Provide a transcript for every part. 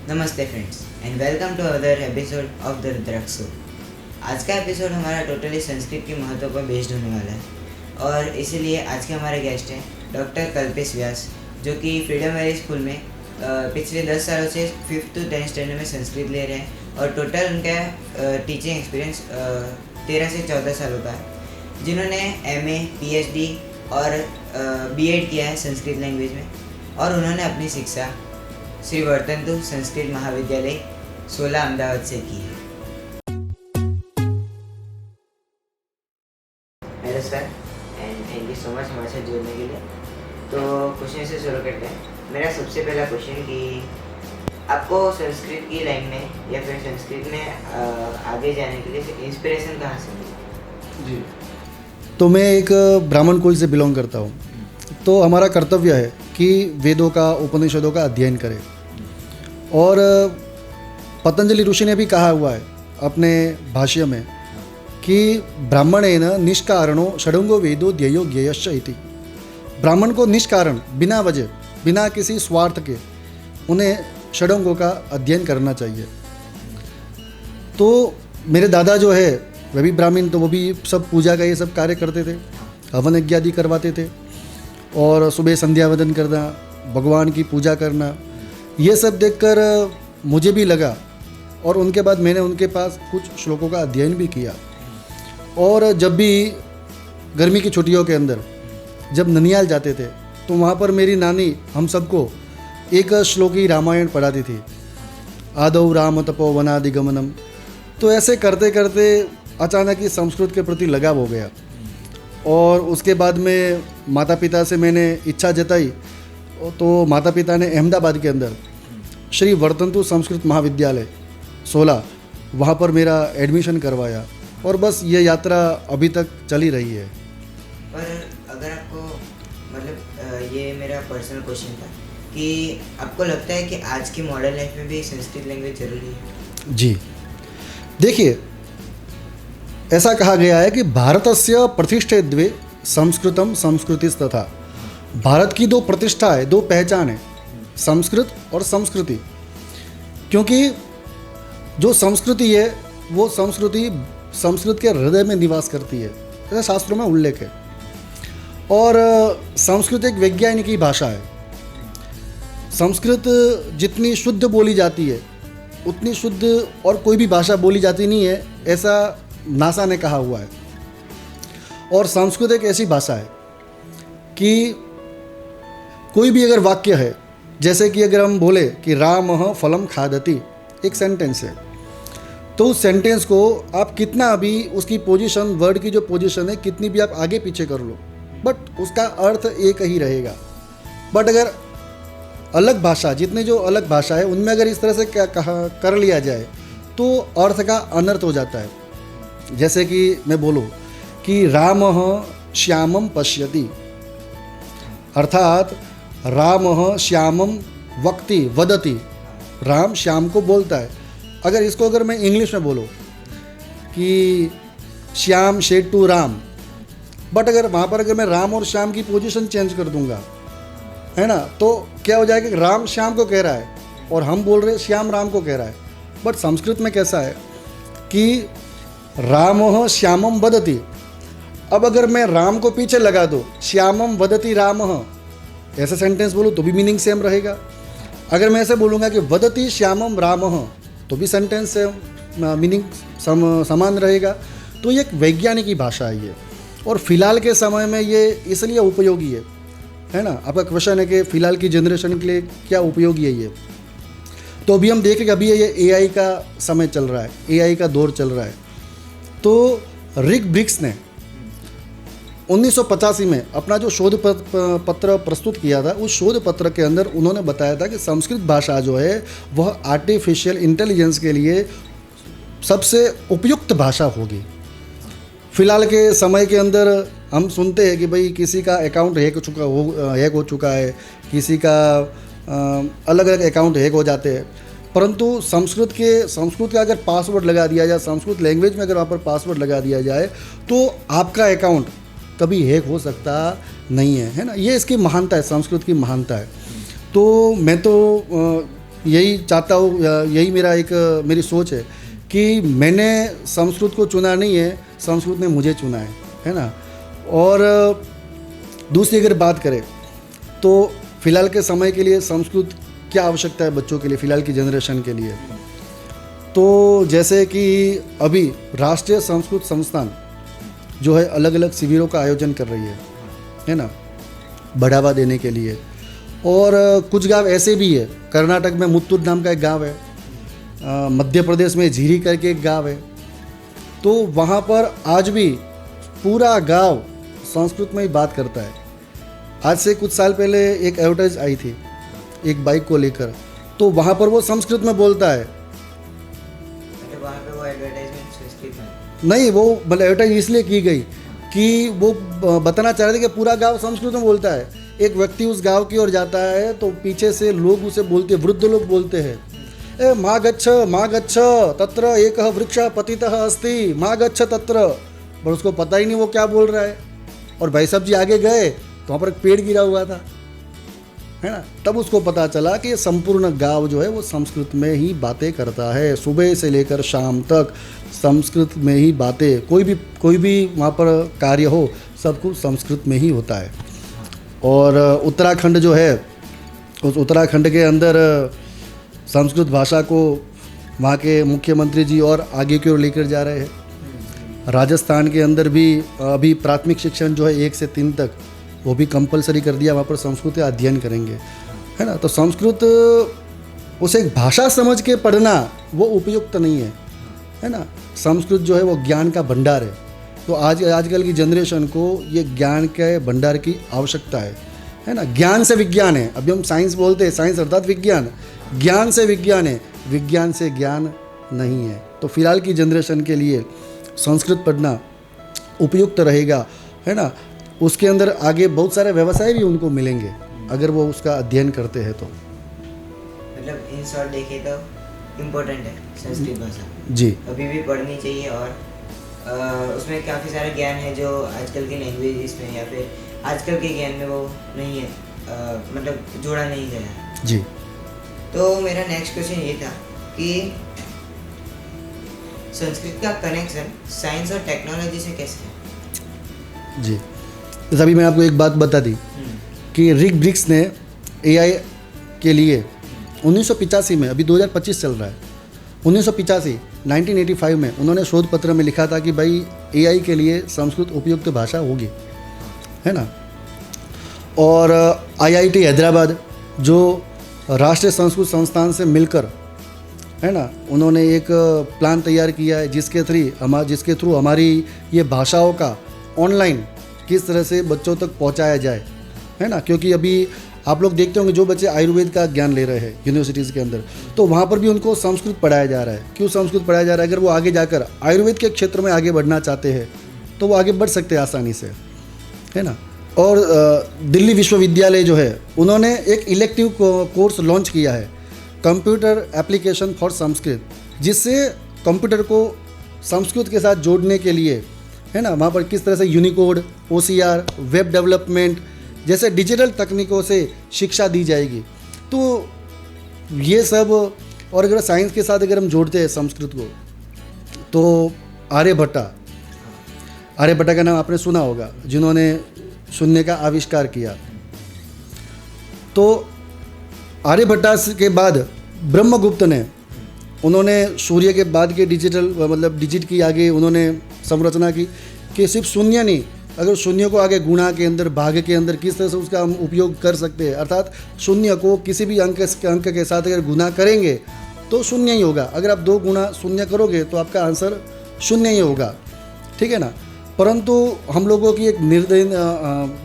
नमस्ते friends and welcome to other episode of the Rudraksh show. आज का एपिसोड हमारा टोटली संस्कृत के महत्व पर बेस्ड होने वाला है और इसीलिए आज के हमारे गेस्ट हैं डॉक्टर कल्पेश व्यास, जो कि फ्रीडम वैली स्कूल में पिछले 10 सालों से 5th to 10th स्टैंडर्ड में संस्कृत ले रहे हैं और टोटल उनका टीचिंग एक्सपीरियंस 13 से 14 सालों का है, जिन्होंने MA, PhD और B.Ed किया है संस्कृत लैंग्वेज में और उन्होंने अपनी शिक्षा श्री वर्तंतु संस्कृत महाविद्यालय 16 अहमदाबाद से की है। Hello sir and thank you so much हमारे साथ जुड़ने के लिए। तो क्वेश्चन से शुरू करते हैं। मेरा सबसे पहला क्वेश्चन कि आपको संस्कृत की लाइन में या फिर संस्कृत में आगे जाने के लिए इंस्पिरेशन कहाँ से मिली? जी, तो मैं एक ब्राह्मण कुल से बिलोंग करता हूँ। तो हमारा कर्तव्य है कि वेदों का, उपनिषदों का अध्ययन करें। और पतंजलि ऋषि ने भी कहा हुआ है अपने भाष्य में कि ब्राह्मणेन निष्कारणो षडंगो वेदो ध्येयो ज्ञेयश्च इति। ब्राह्मण को निष्कारण, बिना वजह, बिना किसी स्वार्थ के उन्हें षडंगों का अध्ययन करना चाहिए। तो मेरे दादा जो है वह भी ब्राह्मण, तो वो भी सब पूजा का ये सब कार्य करते थे, हवन यज्ञ आदि करवाते थे और सुबह संध्या वंदन करना, भगवान की पूजा करना, ये सब देखकर मुझे भी लगा और उनके बाद मैंने उनके पास कुछ श्लोकों का अध्ययन भी किया। और जब भी गर्मी की छुट्टियों के अंदर जब ननियाल जाते थे तो वहाँ पर मेरी नानी हम सबको एक श्लोकी रामायण पढ़ाती थी, आदौ राम तपो वनादिगमनम। तो ऐसे करते करते अचानक ही संस्कृत के प्रति लगाव हो गया और उसके बाद में माता पिता से मैंने इच्छा जताई। तो माता पिता ने अहमदाबाद के अंदर श्री वर्तंतु संस्कृत महाविद्यालय 16 वहाँ पर मेरा एडमिशन करवाया और बस ये यात्रा अभी तक चली रही है। पर अगर आपको मतलब ये मेरा पर्सनल क्वेश्चन था कि आपको लगता है कि आज की मॉडर्न लाइफ में भी संस्कृत लैंग्वेज जरूरी है? जी, देखिए, ऐसा कहा गया है कि भारतस्य प्रतिष्ठे द्वे संस्कृतम संस्कृतिस्तथा। भारत की दो प्रतिष्ठा है, दो पहचान है, संस्कृत और संस्कृति। क्योंकि जो संस्कृति है वो संस्कृत के हृदय में निवास करती है, ऐसा शास्त्रों में उल्लेख है। और संस्कृत एक वैज्ञानिक भाषा है। संस्कृत जितनी शुद्ध बोली जाती है उतनी शुद्ध और कोई भी भाषा बोली जाती नहीं है, ऐसा नासा ने कहा हुआ है। और संस्कृत एक ऐसी भाषा है कि कोई भी अगर वाक्य है, जैसे कि अगर हम बोले कि रामः फलम खादति, एक सेंटेंस है, तो उस सेंटेंस को आप कितना भी उसकी पोजीशन, वर्ड की जो पोजीशन है, कितनी भी आप आगे पीछे कर लो, बट उसका अर्थ एक ही रहेगा। बट अगर अलग भाषा, जितने जो अलग भाषा है उनमें अगर इस तरह से क्या कर लिया जाए तो अर्थ का अनर्थ हो जाता है। जैसे कि मैं बोलूँ कि रामः श्यामम पश्यति, अर्थात रामः श्यामम वक्ति वदति, राम श्याम को बोलता है। अगर मैं इंग्लिश में बोलूँ कि Shyam said to Ram, but अगर वहाँ पर मैं राम और श्याम की पोजीशन चेंज कर दूंगा, है ना, तो क्या हो जाएगा कि राम श्याम को कह रहा है और हम बोल रहे हैं श्याम राम को कह रहा है। बट संस्कृत में कैसा है कि रामः श्यामम वदति। अब अगर मैं राम को पीछे लगा दूँ, श्यामम वदति रामः, ऐसा सेंटेंस बोलूँ तो भी मीनिंग सेम रहेगा। अगर मैं ऐसे बोलूँगा कि वदति श्यामम रामः, तो भी सेंटेंस से मीनिंग समान रहेगा। तो ये एक वैज्ञानिक भाषा है ये, और फिलहाल के समय में ये इसलिए उपयोगी है ना। आपका क्वेश्चन है कि फ़िलहाल की जनरेशन के लिए क्या उपयोगी है ये। तो अभी हम देखेंगे, अभी ये AI का समय चल रहा है, AI का दौर चल रहा है। तो रिक ब्रिक्स ने 1985 में अपना जो शोध पत्र प्रस्तुत किया था, उस शोध पत्र के अंदर उन्होंने बताया था कि संस्कृत भाषा जो है वह आर्टिफिशियल इंटेलिजेंस के लिए सबसे उपयुक्त भाषा होगी। फ़िलहाल के समय के अंदर हम सुनते हैं कि भाई किसी का अकाउंट हैक हो चुका है, किसी का अलग अलग अकाउंट हैक हो जाते हैं, परंतु संस्कृत का अगर पासवर्ड लगा दिया जाए, संस्कृत लैंग्वेज में अगर वहाँ पर पासवर्ड लगा दिया जाए तो आपका अकाउंट कभी हैक हो सकता नहीं है ना। ये इसकी महानता है, संस्कृत की महानता है। तो मैं तो यही चाहता हूँ, यही मेरा एक मेरी सोच है कि मैंने संस्कृत को चुना नहीं है, संस्कृत ने मुझे चुना है ना। और दूसरी अगर बात करें तो फ़िलहाल के समय के लिए संस्कृत क्या आवश्यकता है बच्चों के लिए, फ़िलहाल की जनरेशन के लिए, तो जैसे कि अभी राष्ट्रीय संस्कृत संस्थान जो है अलग अलग शिविरों का आयोजन कर रही है ना, बढ़ावा देने के लिए। और कुछ गांव ऐसे भी है, कर्नाटक में मुत्तूर नाम का एक गांव है, मध्य प्रदेश में झीरी करके एक गांव है, तो वहाँ पर आज भी पूरा गांव संस्कृत में ही बात करता है। आज से कुछ साल पहले एक एडवर्टाइज आई थी एक बाइक को लेकर, तो वहाँ पर वो संस्कृत में बोलता है। मतलब वहाँ पे वो एडवर्टाइजमेंट संस्कृत में नहीं, वो मतलब एडवर्टाइज इसलिए की गई कि वो बताना चाह रहे थे कि पूरा गांव संस्कृत में बोलता है। एक व्यक्ति उस गांव की ओर जाता है तो पीछे से लोग उसे बोलते, वृद्ध लोग बोलते हैं, ए माँ गच्छ तत्र एक वृक्ष पतितः अस्ति, माँ गच्छ तत्र। पर उसको पता ही नहीं वो क्या बोल रहा है। और भाई साहब जी आगे गए तो वहाँ पर एक पेड़ गिरा हुआ था, है ना। तब उसको पता चला कि ये संपूर्ण गांव जो है वो संस्कृत में ही बातें करता है, सुबह से लेकर शाम तक संस्कृत में ही बातें, कोई भी वहाँ पर कार्य हो सब कुछ संस्कृत में ही होता है। और उत्तराखंड जो है, उस उत्तराखंड के अंदर संस्कृत भाषा को वहाँ के मुख्यमंत्री जी और आगे की ओर लेकर जा रहे हैं। राजस्थान के अंदर भी अभी प्राथमिक शिक्षण जो है 1 से 3 तक वो भी कंपलसरी कर दिया, वहाँ पर संस्कृत का अध्ययन करेंगे, है ना। तो संस्कृत उसे एक भाषा समझ के पढ़ना वो उपयुक्त नहीं है ना। संस्कृत जो है वो ज्ञान का भंडार है। तो आजकल की जनरेशन को ये ज्ञान के भंडार की आवश्यकता है ना। ज्ञान से विज्ञान है, अभी हम साइंस बोलते हैं, साइंस अर्थात विज्ञान, ज्ञान से विज्ञान है, विज्ञान से ज्ञान नहीं है। तो फिलहाल की जनरेशन के लिए संस्कृत पढ़ना उपयुक्त रहेगा, है ना। उसके अंदर आगे बहुत सारे व्यवसाय भी उनको मिलेंगे अगर वो उसका अध्ययन करते हैं तो। मतलब इन शॉर्ट देखें तो इम्पोर्टेंट है संस्कृत भाषा जी, अभी भी पढ़नी चाहिए। और उसमें काफ़ी सारा ज्ञान है जो आजकल के लैंग्वेज में या फिर आजकल के ज्ञान में वो नहीं है, मतलब जोड़ा नहीं गया जी। तो मेरा नेक्स्ट क्वेश्चन ये था कि संस्कृत का कनेक्शन साइंस और टेक्नोलॉजी से कैसे है? जी, तो अभी मैंने आपको एक बात बता दी कि रिक ब्रिक्स ने एआई के लिए 1985 में, अभी 2025 चल रहा है, 1985 में उन्होंने शोध पत्र में लिखा था कि भाई एआई के लिए संस्कृत उपयुक्त भाषा होगी, है ना। और आईआईटी हैदराबाद जो राष्ट्रीय संस्कृत संस्थान से मिलकर, है ना, उन्होंने एक प्लान तैयार किया है जिसके थ्रू हमारी ये भाषाओं का ऑनलाइन किस तरह से बच्चों तक पहुंचाया जाए, है ना। क्योंकि अभी आप लोग देखते होंगे जो बच्चे आयुर्वेद का ज्ञान ले रहे हैं यूनिवर्सिटीज़ के अंदर, तो वहाँ पर भी उनको संस्कृत पढ़ाया जा रहा है। क्यों संस्कृत पढ़ाया जा रहा है? अगर वो आगे जाकर आयुर्वेद के क्षेत्र में आगे बढ़ना चाहते हैं तो वो आगे बढ़ सकते हैं आसानी से, है ना। और दिल्ली विश्वविद्यालय जो है उन्होंने एक इलेक्टिव कोर्स लॉन्च किया है, कंप्यूटर एप्लीकेशन फॉर संस्कृत, जिससे कंप्यूटर को संस्कृत के साथ जोड़ने के लिए, है ना, वहाँ पर किस तरह से यूनिकोड, OCR, वेब डेवलपमेंट जैसे डिजिटल तकनीकों से शिक्षा दी जाएगी। तो ये सब, और अगर साइंस के साथ अगर हम जोड़ते हैं संस्कृत को, तो आर्यभट्टा का नाम आपने सुना होगा, जिन्होंने शून्य का आविष्कार किया। तो आर्यभट्टा के बाद ब्रह्मगुप्त ने, उन्होंने सूर्य के बाद के डिजिट की आगे उन्होंने संरचना की कि सिर्फ शून्य नहीं, अगर शून्य को आगे गुणा के अंदर, भाग के अंदर किस तरह से उसका हम उपयोग कर सकते हैं, अर्थात शून्य को किसी भी अंक के साथ अगर गुणा करेंगे तो शून्य ही होगा। अगर आप 2 गुणा शून्य करोगे तो आपका आंसर शून्य ही होगा, ठीक है ना। परंतु हम लोगों की एक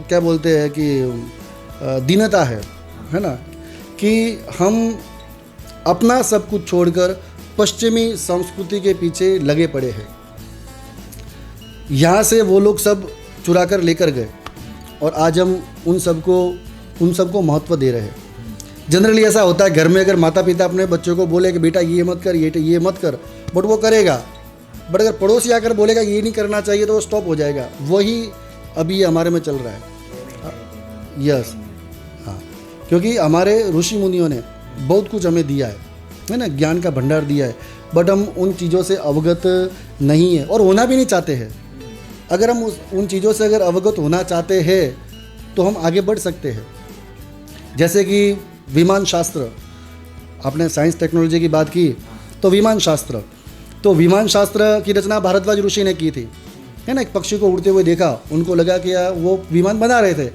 क्या बोलते हैं कि दीनता है ना, कि हम अपना सब कुछ छोड़कर पश्चिमी संस्कृति के पीछे लगे पड़े हैं। यहाँ से वो लोग सब चुरा कर लेकर गए और आज हम उन सबको महत्व दे रहे हैं। जनरली ऐसा होता है, घर में अगर माता पिता अपने बच्चों को बोले कि बेटा ये मत कर, ये मत कर, बट वो करेगा। बट अगर पड़ोसी आकर बोलेगा ये नहीं करना चाहिए तो वो स्टॉप हो जाएगा। वही अभी हमारे में चल रहा है। यस, हाँ, क्योंकि हमारे ऋषि मुनियों ने बहुत कुछ हमें दिया है ना, ज्ञान का भंडार दिया है, बट हम उन चीज़ों से अवगत नहीं है और होना भी नहीं चाहते हैं। अगर हम उन चीज़ों से अगर अवगत होना चाहते हैं तो हम आगे बढ़ सकते हैं। जैसे कि विमान शास्त्र, आपने साइंस टेक्नोलॉजी की बात की, तो विमान शास्त्र की रचना भारद्वाज ऋषि ने की थी, है ना। एक पक्षी को उड़ते हुए देखा, उनको लगा कि यार वो विमान बना रहे थे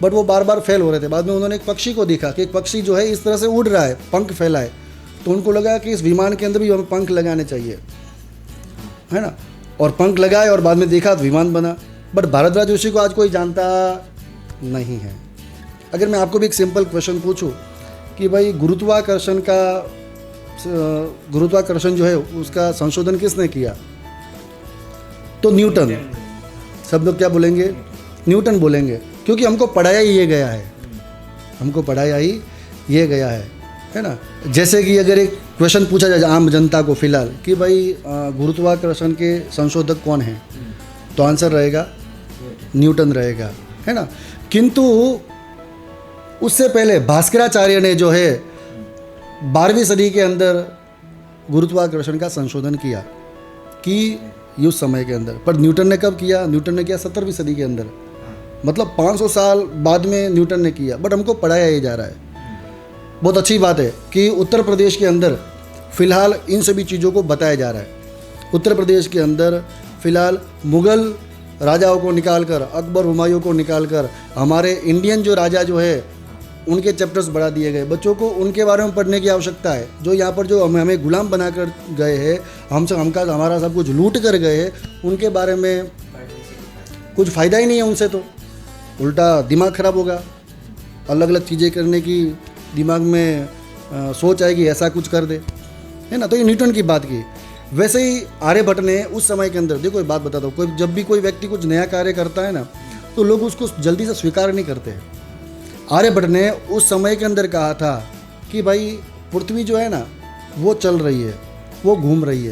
बट वो बार बार फेल हो रहे थे। बाद में उन्होंने एक पक्षी को देखा कि एक पक्षी जो है इस तरह से उड़ रहा है, पंख फैलाए, तो उनको लगा कि इस विमान के अंदर भी हमें पंख लगाने चाहिए, है ना। और पंख लगाए और बाद में देखा तो विमान बना। बट भारद्वाज ऋषि को आज कोई जानता नहीं है। अगर मैं आपको भी एक सिंपल क्वेश्चन पूछूं कि भाई गुरुत्वाकर्षण जो है उसका संशोधन किसने किया, तो न्यूटन। सब लोग क्या बोलेंगे? न्यूटन बोलेंगे, क्योंकि हमको पढ़ाया ही ये गया है ना। जैसे कि अगर एक क्वेश्चन पूछा जाए आम जनता को फिलहाल कि भाई गुरुत्वाकर्षण के संशोधक कौन है, तो आंसर रहेगा न्यूटन रहेगा, है ना। किंतु उससे पहले भास्कराचार्य ने जो है 12वीं सदी के अंदर गुरुत्वाकर्षण का संशोधन किया कि उस समय के अंदर। पर न्यूटन ने कब किया? न्यूटन ने किया 17वीं सदी के अंदर, मतलब 500 साल बाद में न्यूटन ने किया। बट हमको पढ़ाया ही जा रहा है। बहुत अच्छी बात है कि उत्तर प्रदेश के अंदर फ़िलहाल इन सभी चीज़ों को बताया जा रहा है। उत्तर प्रदेश के अंदर फ़िलहाल मुग़ल राजाओं को निकालकर, अकबर हुमायूं को निकालकर, हमारे इंडियन जो राजा जो है उनके चैप्टर्स बढ़ा दिए गए। बच्चों को उनके बारे में पढ़ने की आवश्यकता है। जो यहाँ पर जो हमें गुलाम बना कर गए हैं, हमारा सब कुछ लूट कर गए हैं, उनके बारे में कुछ फ़ायदा ही नहीं है उनसे, तो उल्टा दिमाग ख़राब होगा। अलग अलग चीज़ें करने की दिमाग में सोच आएगी, ऐसा कुछ कर दे, है ना। तो ये न्यूटन की बात की। वैसे ही आर्यभट्ट ने उस समय के अंदर, देखो एक बात बताता हूँ, जब भी कोई व्यक्ति कुछ नया कार्य करता है ना, तो लोग उसको जल्दी से स्वीकार नहीं करते हैं। आर्यभट्ट ने उस समय के अंदर कहा था कि भाई पृथ्वी जो है ना वो चल रही है, वो घूम रही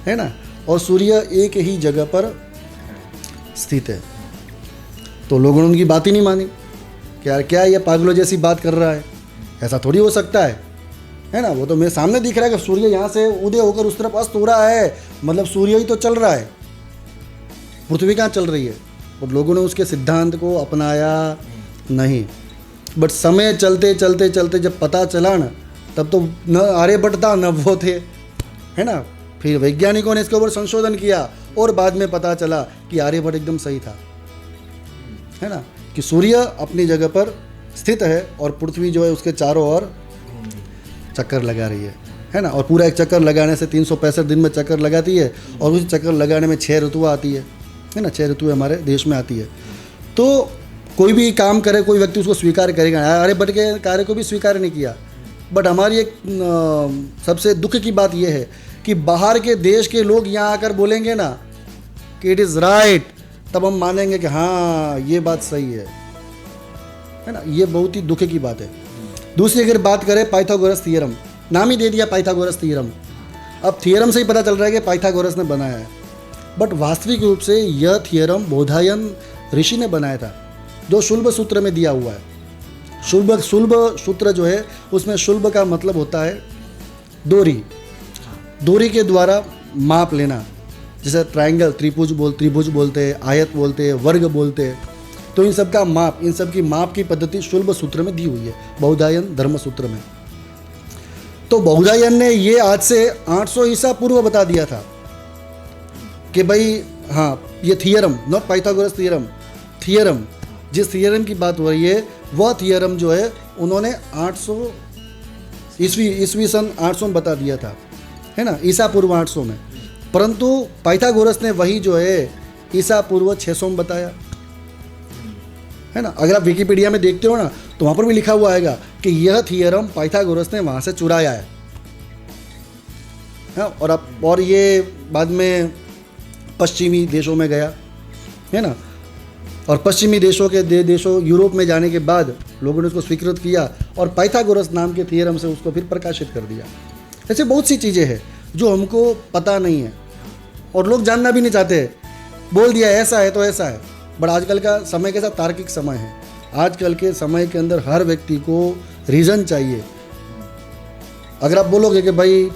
है ना, और सूर्य एक ही जगह पर स्थित है। तो लोगों ने उनकी बात ही नहीं मानी कि यार क्या ये पागलों जैसी बात कर रहा है, ऐसा थोड़ी हो सकता है ना। वो तो मेरे सामने दिख रहा है कि सूर्य यहाँ से उदय होकर उस तरफ अस्त हो रहा है, मतलब सूर्य ही तो चल रहा है, पृथ्वी कहाँ चल रही है। और लोगों ने उसके सिद्धांत को अपनाया नहीं। बट समय चलते चलते चलते जब पता चला ना, तब तो न आर्यभट्ट था न वो थे, है ना। फिर वैज्ञानिकों ने इसके ऊपर संशोधन किया और बाद में पता चला कि आर्यभट्ट एकदम सही था, है ना, कि सूर्य अपनी जगह पर स्थित है और पृथ्वी जो है उसके चारों ओर चक्कर लगा रही है ना। और पूरा एक चक्कर लगाने से 365 दिन में चक्कर लगाती है, और उस चक्कर लगाने में 6 ऋतुएं आती है ना। 6 ऋतुएं हमारे देश में आती है। तो कोई भी काम करे, कोई व्यक्ति उसको स्वीकार करेगा। आर्यभट्ट के कार्य को भी स्वीकार नहीं किया। बट हमारी एक सबसे दुख की बात यह है कि बाहर के देश के लोग यहाँ आकर बोलेंगे ना कि इट इज़ राइट, तब हम मानेंगे कि हाँ ये बात सही है ना। ये बहुत ही दुख की बात है। दूसरी अगर बात करें पाइथागोरस थ्योरम, नाम ही दे दिया पाइथागोरस थ्योरम। अब थ्योरम से ही पता चल रहा है कि पाइथागोरस ने बनाया है, बट वास्तविक रूप से यह थ्योरम बोधायन ऋषि ने बनाया था, जो शुल्ब सूत्र में दिया हुआ है। शुल्ब सूत्र जो है उसमें शुल्ब का मतलब होता है दूरी के द्वारा माप लेना। जैसे ट्रायंगल, त्रिभुज बोलते हैं, आयत बोलते हैं, वर्ग बोलते हैं। तो इन सब का माप, इन सब की माप की पद्धति शुल्ब सूत्र में दी हुई है, बौधायन धर्म सूत्र में। तो बौधायन ने ये आज से 800 ईसा पूर्व बता दिया था कि भाई हाँ ये थ्योरम, नॉट पाइथागोरस थ्योरम, जिस थ्योरम की बात हो रही है वह थ्योरम जो है उन्होंने 800 ईस्वी सन 800 में बता दिया था, है ना, ईसा पूर्व 800 में। परंतु पाइथागोरस ने वही जो है ईसा पूर्व 600 में बताया, है ना। अगर आप विकिपीडिया में देखते हो ना तो वहाँ पर भी लिखा हुआ आएगा कि यह थ्योरम पाइथागोरस ने वहाँ से चुराया है। और ये बाद में पश्चिमी देशों में गया, है ना। और पश्चिमी देशों यूरोप में जाने के बाद लोगों ने उसको स्वीकृत किया और पाइथागोरस नाम के थ्योरम से उसको फिर प्रकाशित कर दिया। ऐसे बहुत सी चीज़ें हैं जो हमको पता नहीं है और लोग जानना भी नहीं चाहते। बोल दिया ऐसा है तो ऐसा है। बट आजकल का समय कैसा तार्किक समय है। आजकल के समय के अंदर हर व्यक्ति को रीज़न चाहिए, अगर आप बोलोगे कि भाई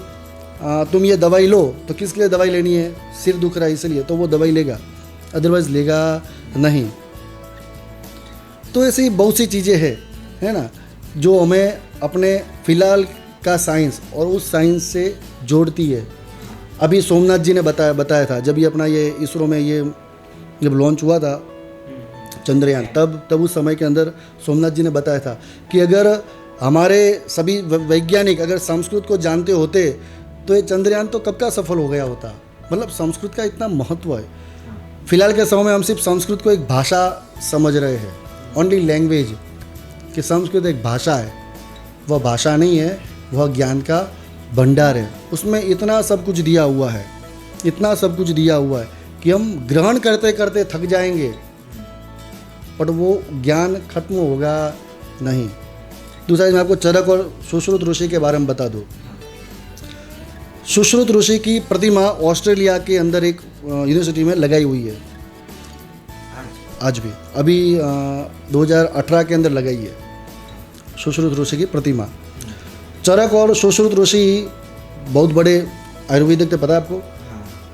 तुम ये दवाई लो, तो किसके लिए दवाई लेनी है? सिर दुख रहा है इसलिए, तो वो दवाई लेगा, अदरवाइज़ लेगा नहीं। तो ऐसी ही बहुत सी चीज़ें हैं, है ना, जो हमें अपने फ़िलहाल का साइंस और उस साइंस से जोड़ती है। अभी सोमनाथ जी ने बताया था, जब ये अपना ये इसरो में ये जब लॉन्च हुआ था चंद्रयान, तब उस समय के अंदर सोमनाथ जी ने बताया था कि अगर हमारे सभी वैज्ञानिक अगर संस्कृत को जानते होते तो ये चंद्रयान तो कब का सफल हो गया होता। मतलब संस्कृत का इतना महत्व है। फिलहाल के समय में हम सिर्फ संस्कृत को एक भाषा समझ रहे हैं, ओनली लैंग्वेज, कि संस्कृत एक भाषा है। वह भाषा नहीं है, वह ज्ञान का भंडार है। उसमें इतना सब कुछ दिया हुआ है, इतना सब कुछ दिया हुआ है कि हम ग्रहण करते करते थक जाएंगे, बट वो ज्ञान खत्म होगा नहीं। दूसरा मैं आपको चरक और सुश्रुत ऋषि के बारे में बता दूँ। सुश्रुत ऋषि की प्रतिमा ऑस्ट्रेलिया के अंदर एक यूनिवर्सिटी में लगाई हुई है, आज भी, अभी 2018 के अंदर लगाई है सुश्रुत ऋषि की प्रतिमा। चरक और सुश्रुत ऋषि बहुत बड़े आयुर्वेदिक थे, पता है आपको,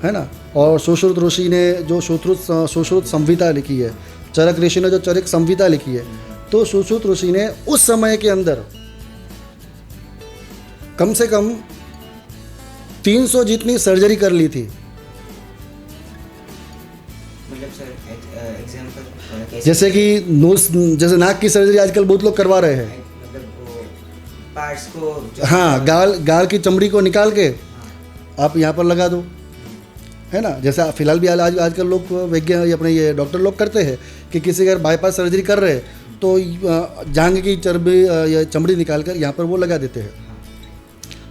है ना। और सुश्रुत ऋषि ने जो सुश्रुत संहिता लिखी है, चरक ऋषि ने जो चरक संहिता लिखी है, तो सुश्रुत ऋषि ने उस समय के अंदर कम से कम 300 जितनी सर्जरी कर ली थी। मतलब सर एग्जांपल जैसे कि नोज, जैसे नाक की सर्जरी आजकल बहुत लोग करवा रहे हैं, मतलब वो पार्ट्स को, हाँ, गाल की चमड़ी को निकाल के आप यहाँ पर लगा दो, है ना। जैसे फिलहाल भी आजकल लोग वैज्ञानिक अपने ये डॉक्टर लोग करते हैं कि किसी अगर बाईपास सर्जरी कर रहे हैं तो जांघ की चमड़ी निकाल कर यहाँ पर वो लगा देते हैं।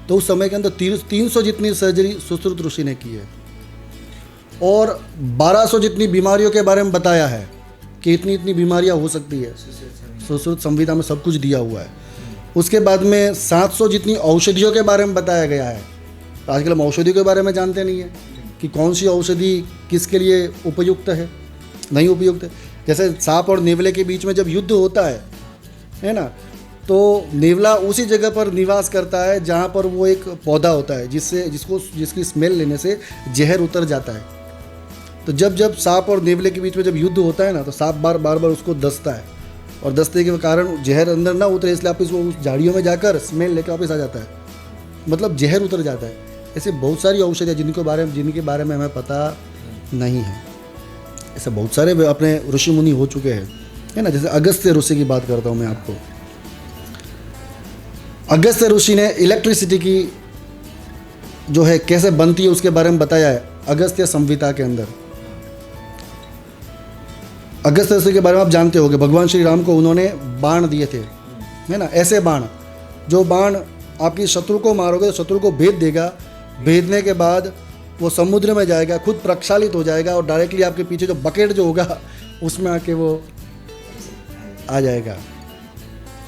तो उस समय के अंदर 300 जितनी सर्जरी सुश्रुत ऋषि ने की है, और 1200 जितनी बीमारियों के बारे में बताया है कि इतनी इतनी बीमारियां हो सकती है। सुश्रुत संहिता में सब कुछ दिया हुआ है। उसके बाद में 700 जितनी औषधियों के बारे में बताया गया है। आजकल हम औषधियों के बारे में जानते नहीं है कि कौन सी औषधि किसके लिए उपयुक्त है, नहीं उपयुक्त है। जैसे सांप और नेवले के बीच में जब युद्ध होता है ना, तो नेवला उसी जगह पर निवास करता है जहाँ पर वो एक पौधा होता है जिसकी स्मेल लेने से जहर उतर जाता है। तो जब सांप और नेवले के बीच में जब युद्ध होता है ना, तो सांप बार बार उसको डसता है, और डसने के कारण जहर अंदर ना उतरे, इसलिए वापस वो उस झाड़ियों में जाकर स्मेल लेकर वापस आ जाता है, मतलब जहर उतर जाता है। ऐसे बहुत सारी औषधियाँ जिनके बारे में हमें पता नहीं है। ऐसे बहुत सारे अपने ऋषि मुनि हो चुके हैं, है ना। जैसे अगस्त्य ऋषि की बात करता हूँ मैं आपको। अगस्त्य ऋषि ने इलेक्ट्रिसिटी की जो है कैसे बनती है उसके बारे में बताया है अगस्त्य संहिता के अंदर। अगस्त्य ऋषि के बारे में आप जानते होंगे, भगवान श्री राम को उन्होंने बाण दिए थे, है ना। ऐसे बाण, जो बाण आपकी शत्रु को मारोगे तो शत्रु को भेद देगा, भेदने के बाद वो समुद्र में जाएगा, खुद प्रक्षालित हो जाएगा, और डायरेक्टली आपके पीछे जो बकेट जो होगा उसमें आके वो आ जाएगा।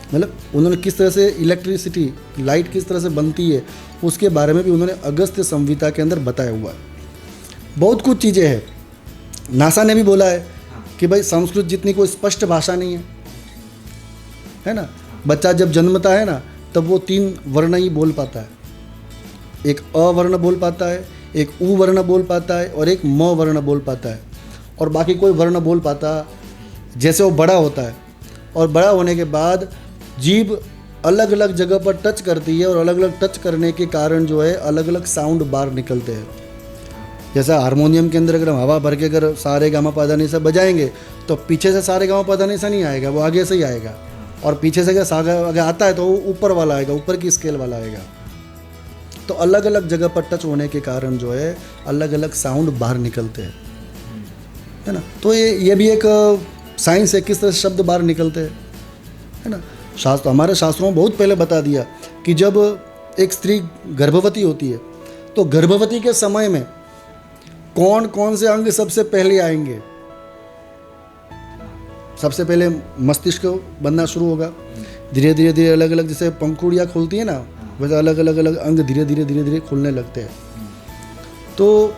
मतलब उन्होंने किस तरह से इलेक्ट्रिसिटी, लाइट किस तरह से बनती है उसके बारे में भी उन्होंने अगस्त्य संहिता के अंदर बताया हुआ है। बहुत कुछ चीज़ें हैं। नासा ने भी बोला है कि भाई संस्कृत जितनी कोई स्पष्ट भाषा नहीं है ना। बच्चा जब जन्मता है ना, तब वो 3 वर्ण ही बोल पाता है। एक अ वर्ण बोल पाता है, एक उ वर्ण बोल पाता है, और एक म वर्ण बोल पाता है, और बाकी कोई वर्ण बोल पाता। जैसे वो बड़ा होता है, और बड़ा होने के बाद जीभ अलग अलग जगह पर टच करती है, और अलग अलग टच करने के कारण जो है अलग अलग साउंड बाहर निकलते हैं। जैसा हारमोनियम के अंदर अगर हम हवा भर के अगर सारे गामा पा नी सा बजाएंगे, तो पीछे से सारे गामा पा नी सा नहीं आएगा, वो आगे से ही आएगा। और पीछे से अगर आता है तो वो ऊपर वाला आएगा, ऊपर की स्केल वाला आएगा। तो अलग अलग जगह पर टच होने के कारण जो है अलग अलग साउंड बाहर निकलते हैं, है ना। तो ये भी एक साइंस है, किस तरह से शब्द बाहर निकलते हैं, है ना। हमारे शास्त्रों में बहुत पहले बता दिया कि जब एक स्त्री गर्भवती होती है, तो गर्भवती के समय में कौन कौन से अंग सबसे पहले आएंगे। सबसे पहले मस्तिष्क बनना शुरू होगा, धीरे धीरे अलग अलग, जैसे पंखुड़ियाँ खुलती है ना, वैसे अलग अलग अंग धीरे धीरे खुलने लगते हैं। तो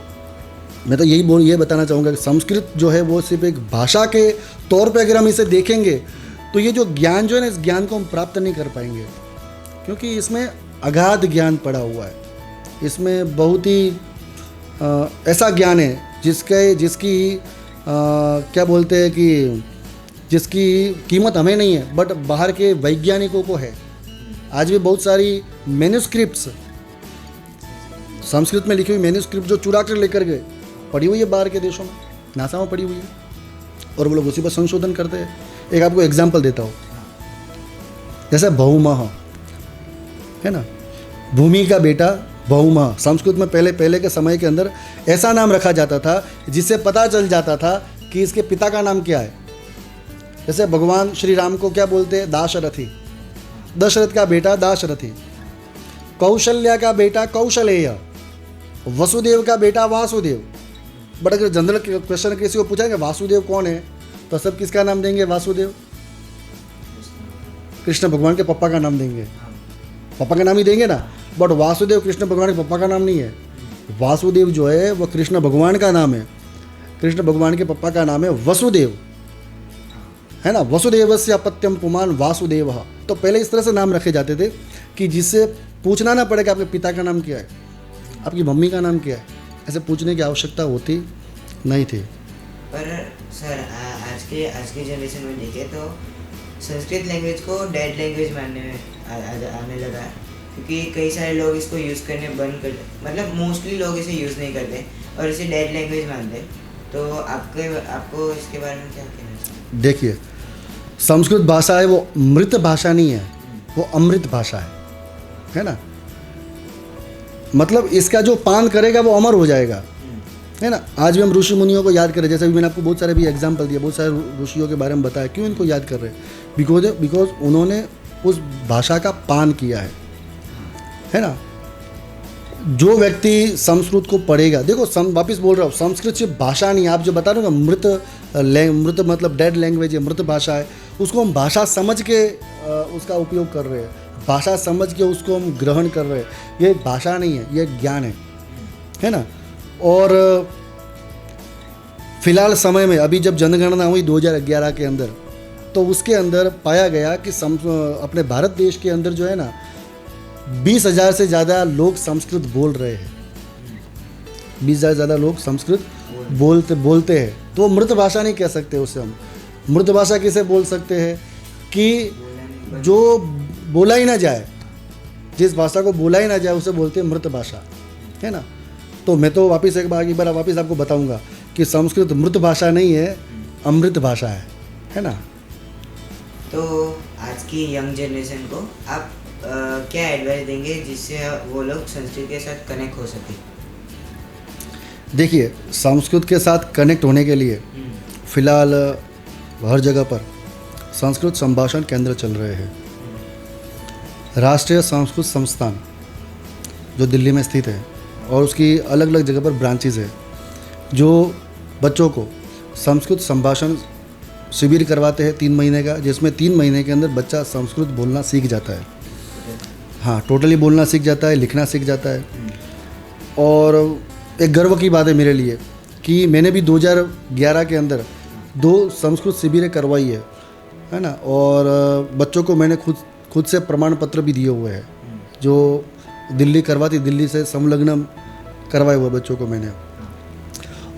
मैं तो ये बताना चाहूँगा कि संस्कृत जो है वो सिर्फ एक भाषा के तौर पे अगर हम इसे देखेंगे, तो ये जो ज्ञान जो है ना, इस ज्ञान को हम प्राप्त नहीं कर पाएंगे, क्योंकि इसमें अगाध ज्ञान पड़ा हुआ है। इसमें बहुत ही ऐसा ज्ञान है जिसकी क्या बोलते हैं कि जिसकी कीमत हमें नहीं है, बट बाहर के वैज्ञानिकों को है। आज भी बहुत सारी मैन्यूस्क्रिप्ट्स, संस्कृत में लिखी हुई मैन्यूस्क्रिप्ट जो चुरा कर लेकर गए, पड़ी हुई है बाहर के देशों में, नासा में पड़ी हुई है, और वो लोग उसी पर संशोधन करते हैं। एक आपको एग्जाम्पल देता हूँ, जैसे भौमः है ना, भूमि का बेटा भौमः। संस्कृत में पहले के समय के अंदर ऐसा नाम रखा जाता था जिससे पता चल जाता था कि इसके पिता का नाम क्या है। जैसे भगवान श्री राम को क्या बोलते हैं, दाशरथी, दशरथ का बेटा दाशरथी, कौशल्या का बेटा कौशलेय, वसुदेव का बेटा वासुदेव। बट अगर जनरल क्वेश्चन किसी को पूछेंगे वासुदेव कौन है, तो सब किसका नाम देंगे, वासुदेव, कृष्ण भगवान के पापा का नाम देंगे, पापा का नाम ही देंगे ना। बट वासुदेव कृष्ण भगवान के पापा का नाम नहीं है। वासुदेव जो है वो कृष्ण भगवान का नाम है, कृष्ण भगवान के पापा का नाम है वसुदेव, है ना। वसुदेवस्य अपत्यम पुमान वासुदेव। तो पहले इस तरह से नाम रखे जाते थे कि जिससे पूछना ना पड़े कि आपके पिता का नाम क्या है, आपकी मम्मी का नाम क्या है, ऐसे पूछने की आवश्यकता होती नहीं थी। पर सर आज के जनरेशन में देखें तो संस्कृत लैंग्वेज को डेड लैंग्वेज मानने में आने लगा है, क्योंकि कई सारे लोग इसको यूज़ करने बंद कर, मतलब मोस्टली लोग इसे यूज़ नहीं करते और इसे डेड लैंग्वेज मानते। तो आपको इसके बारे में क्या कहना चाहिए? देखिए, संस्कृत भाषा है वो मृत भाषा नहीं है, वो अमृत भाषा है ना। मतलब इसका जो पान करेगा वो अमर हो जाएगा, है ना। आज भी हम ऋषि मुनियों को याद करें, जैसे भी मैंने आपको बहुत सारे भी एग्जाम्पल दिए, बहुत सारे ऋषियों के बारे में बताया। क्यों इनको याद कर रहे हैं? बिकॉज उन्होंने उस भाषा का पान किया है ना। जो व्यक्ति संस्कृत को पढ़ेगा, देखो वापस बोल रहा हूँ, संस्कृत सिर्फ भाषा नहीं, आप जो बता रहे हो ना, मृत मतलब डेड लैंग्वेज है, मृत भाषा है, उसको हम भाषा समझ के उसका उपयोग कर रहे हैं, भाषा समझ के उसको हम ग्रहण कर रहे हैं। ये भाषा नहीं है, ये ज्ञान है ना। और फिलहाल समय में अभी जब जनगणना हुई 2011 के अंदर, तो उसके अंदर पाया गया कि अपने भारत देश के अंदर जो है ना 20,000 से ज़्यादा लोग संस्कृत बोल रहे हैं। 20,000 से ज़्यादा लोग संस्कृत बोलते हैं। तो मृत भाषा नहीं कह सकते उसे हम। मृत भाषा किसे बोल सकते हैं कि जो बोला ही ना जाए, जिस भाषा को बोला ही ना जाए उसे बोलते हैं मृत भाषा, है ना। तो मैं तो वापस एक बार वापस आपको बताऊंगा कि संस्कृत मृत भाषा नहीं है, अमृत भाषा है ना। तो आज की यंग जनरेशन को आप क्या एडवाइस देंगे जिससे वो लोग संस्कृत के साथ कनेक्ट हो सके? देखिए, संस्कृत के साथ कनेक्ट होने के लिए फिलहाल हर जगह पर संस्कृत संभाषण केंद्र चल रहे हैं। राष्ट्रीय संस्कृत संस्थान जो दिल्ली में स्थित है, और उसकी अलग अलग जगह पर ब्रांचेज है जो बच्चों को संस्कृत संभाषण शिविर करवाते हैं 3 महीने का, जिसमें 3 महीने के अंदर बच्चा संस्कृत बोलना सीख जाता है। हाँ, टोटली बोलना सीख जाता है, लिखना सीख जाता है। और एक गर्व की बात है मेरे लिए कि मैंने भी 2011 के अंदर 2 संस्कृत शिविरें करवाई है ना। और बच्चों को मैंने खुद से प्रमाण पत्र भी दिए हुए हैं, जो दिल्ली करवाती, दिल्ली से संलग्न करवाए हुए बच्चों को मैंने।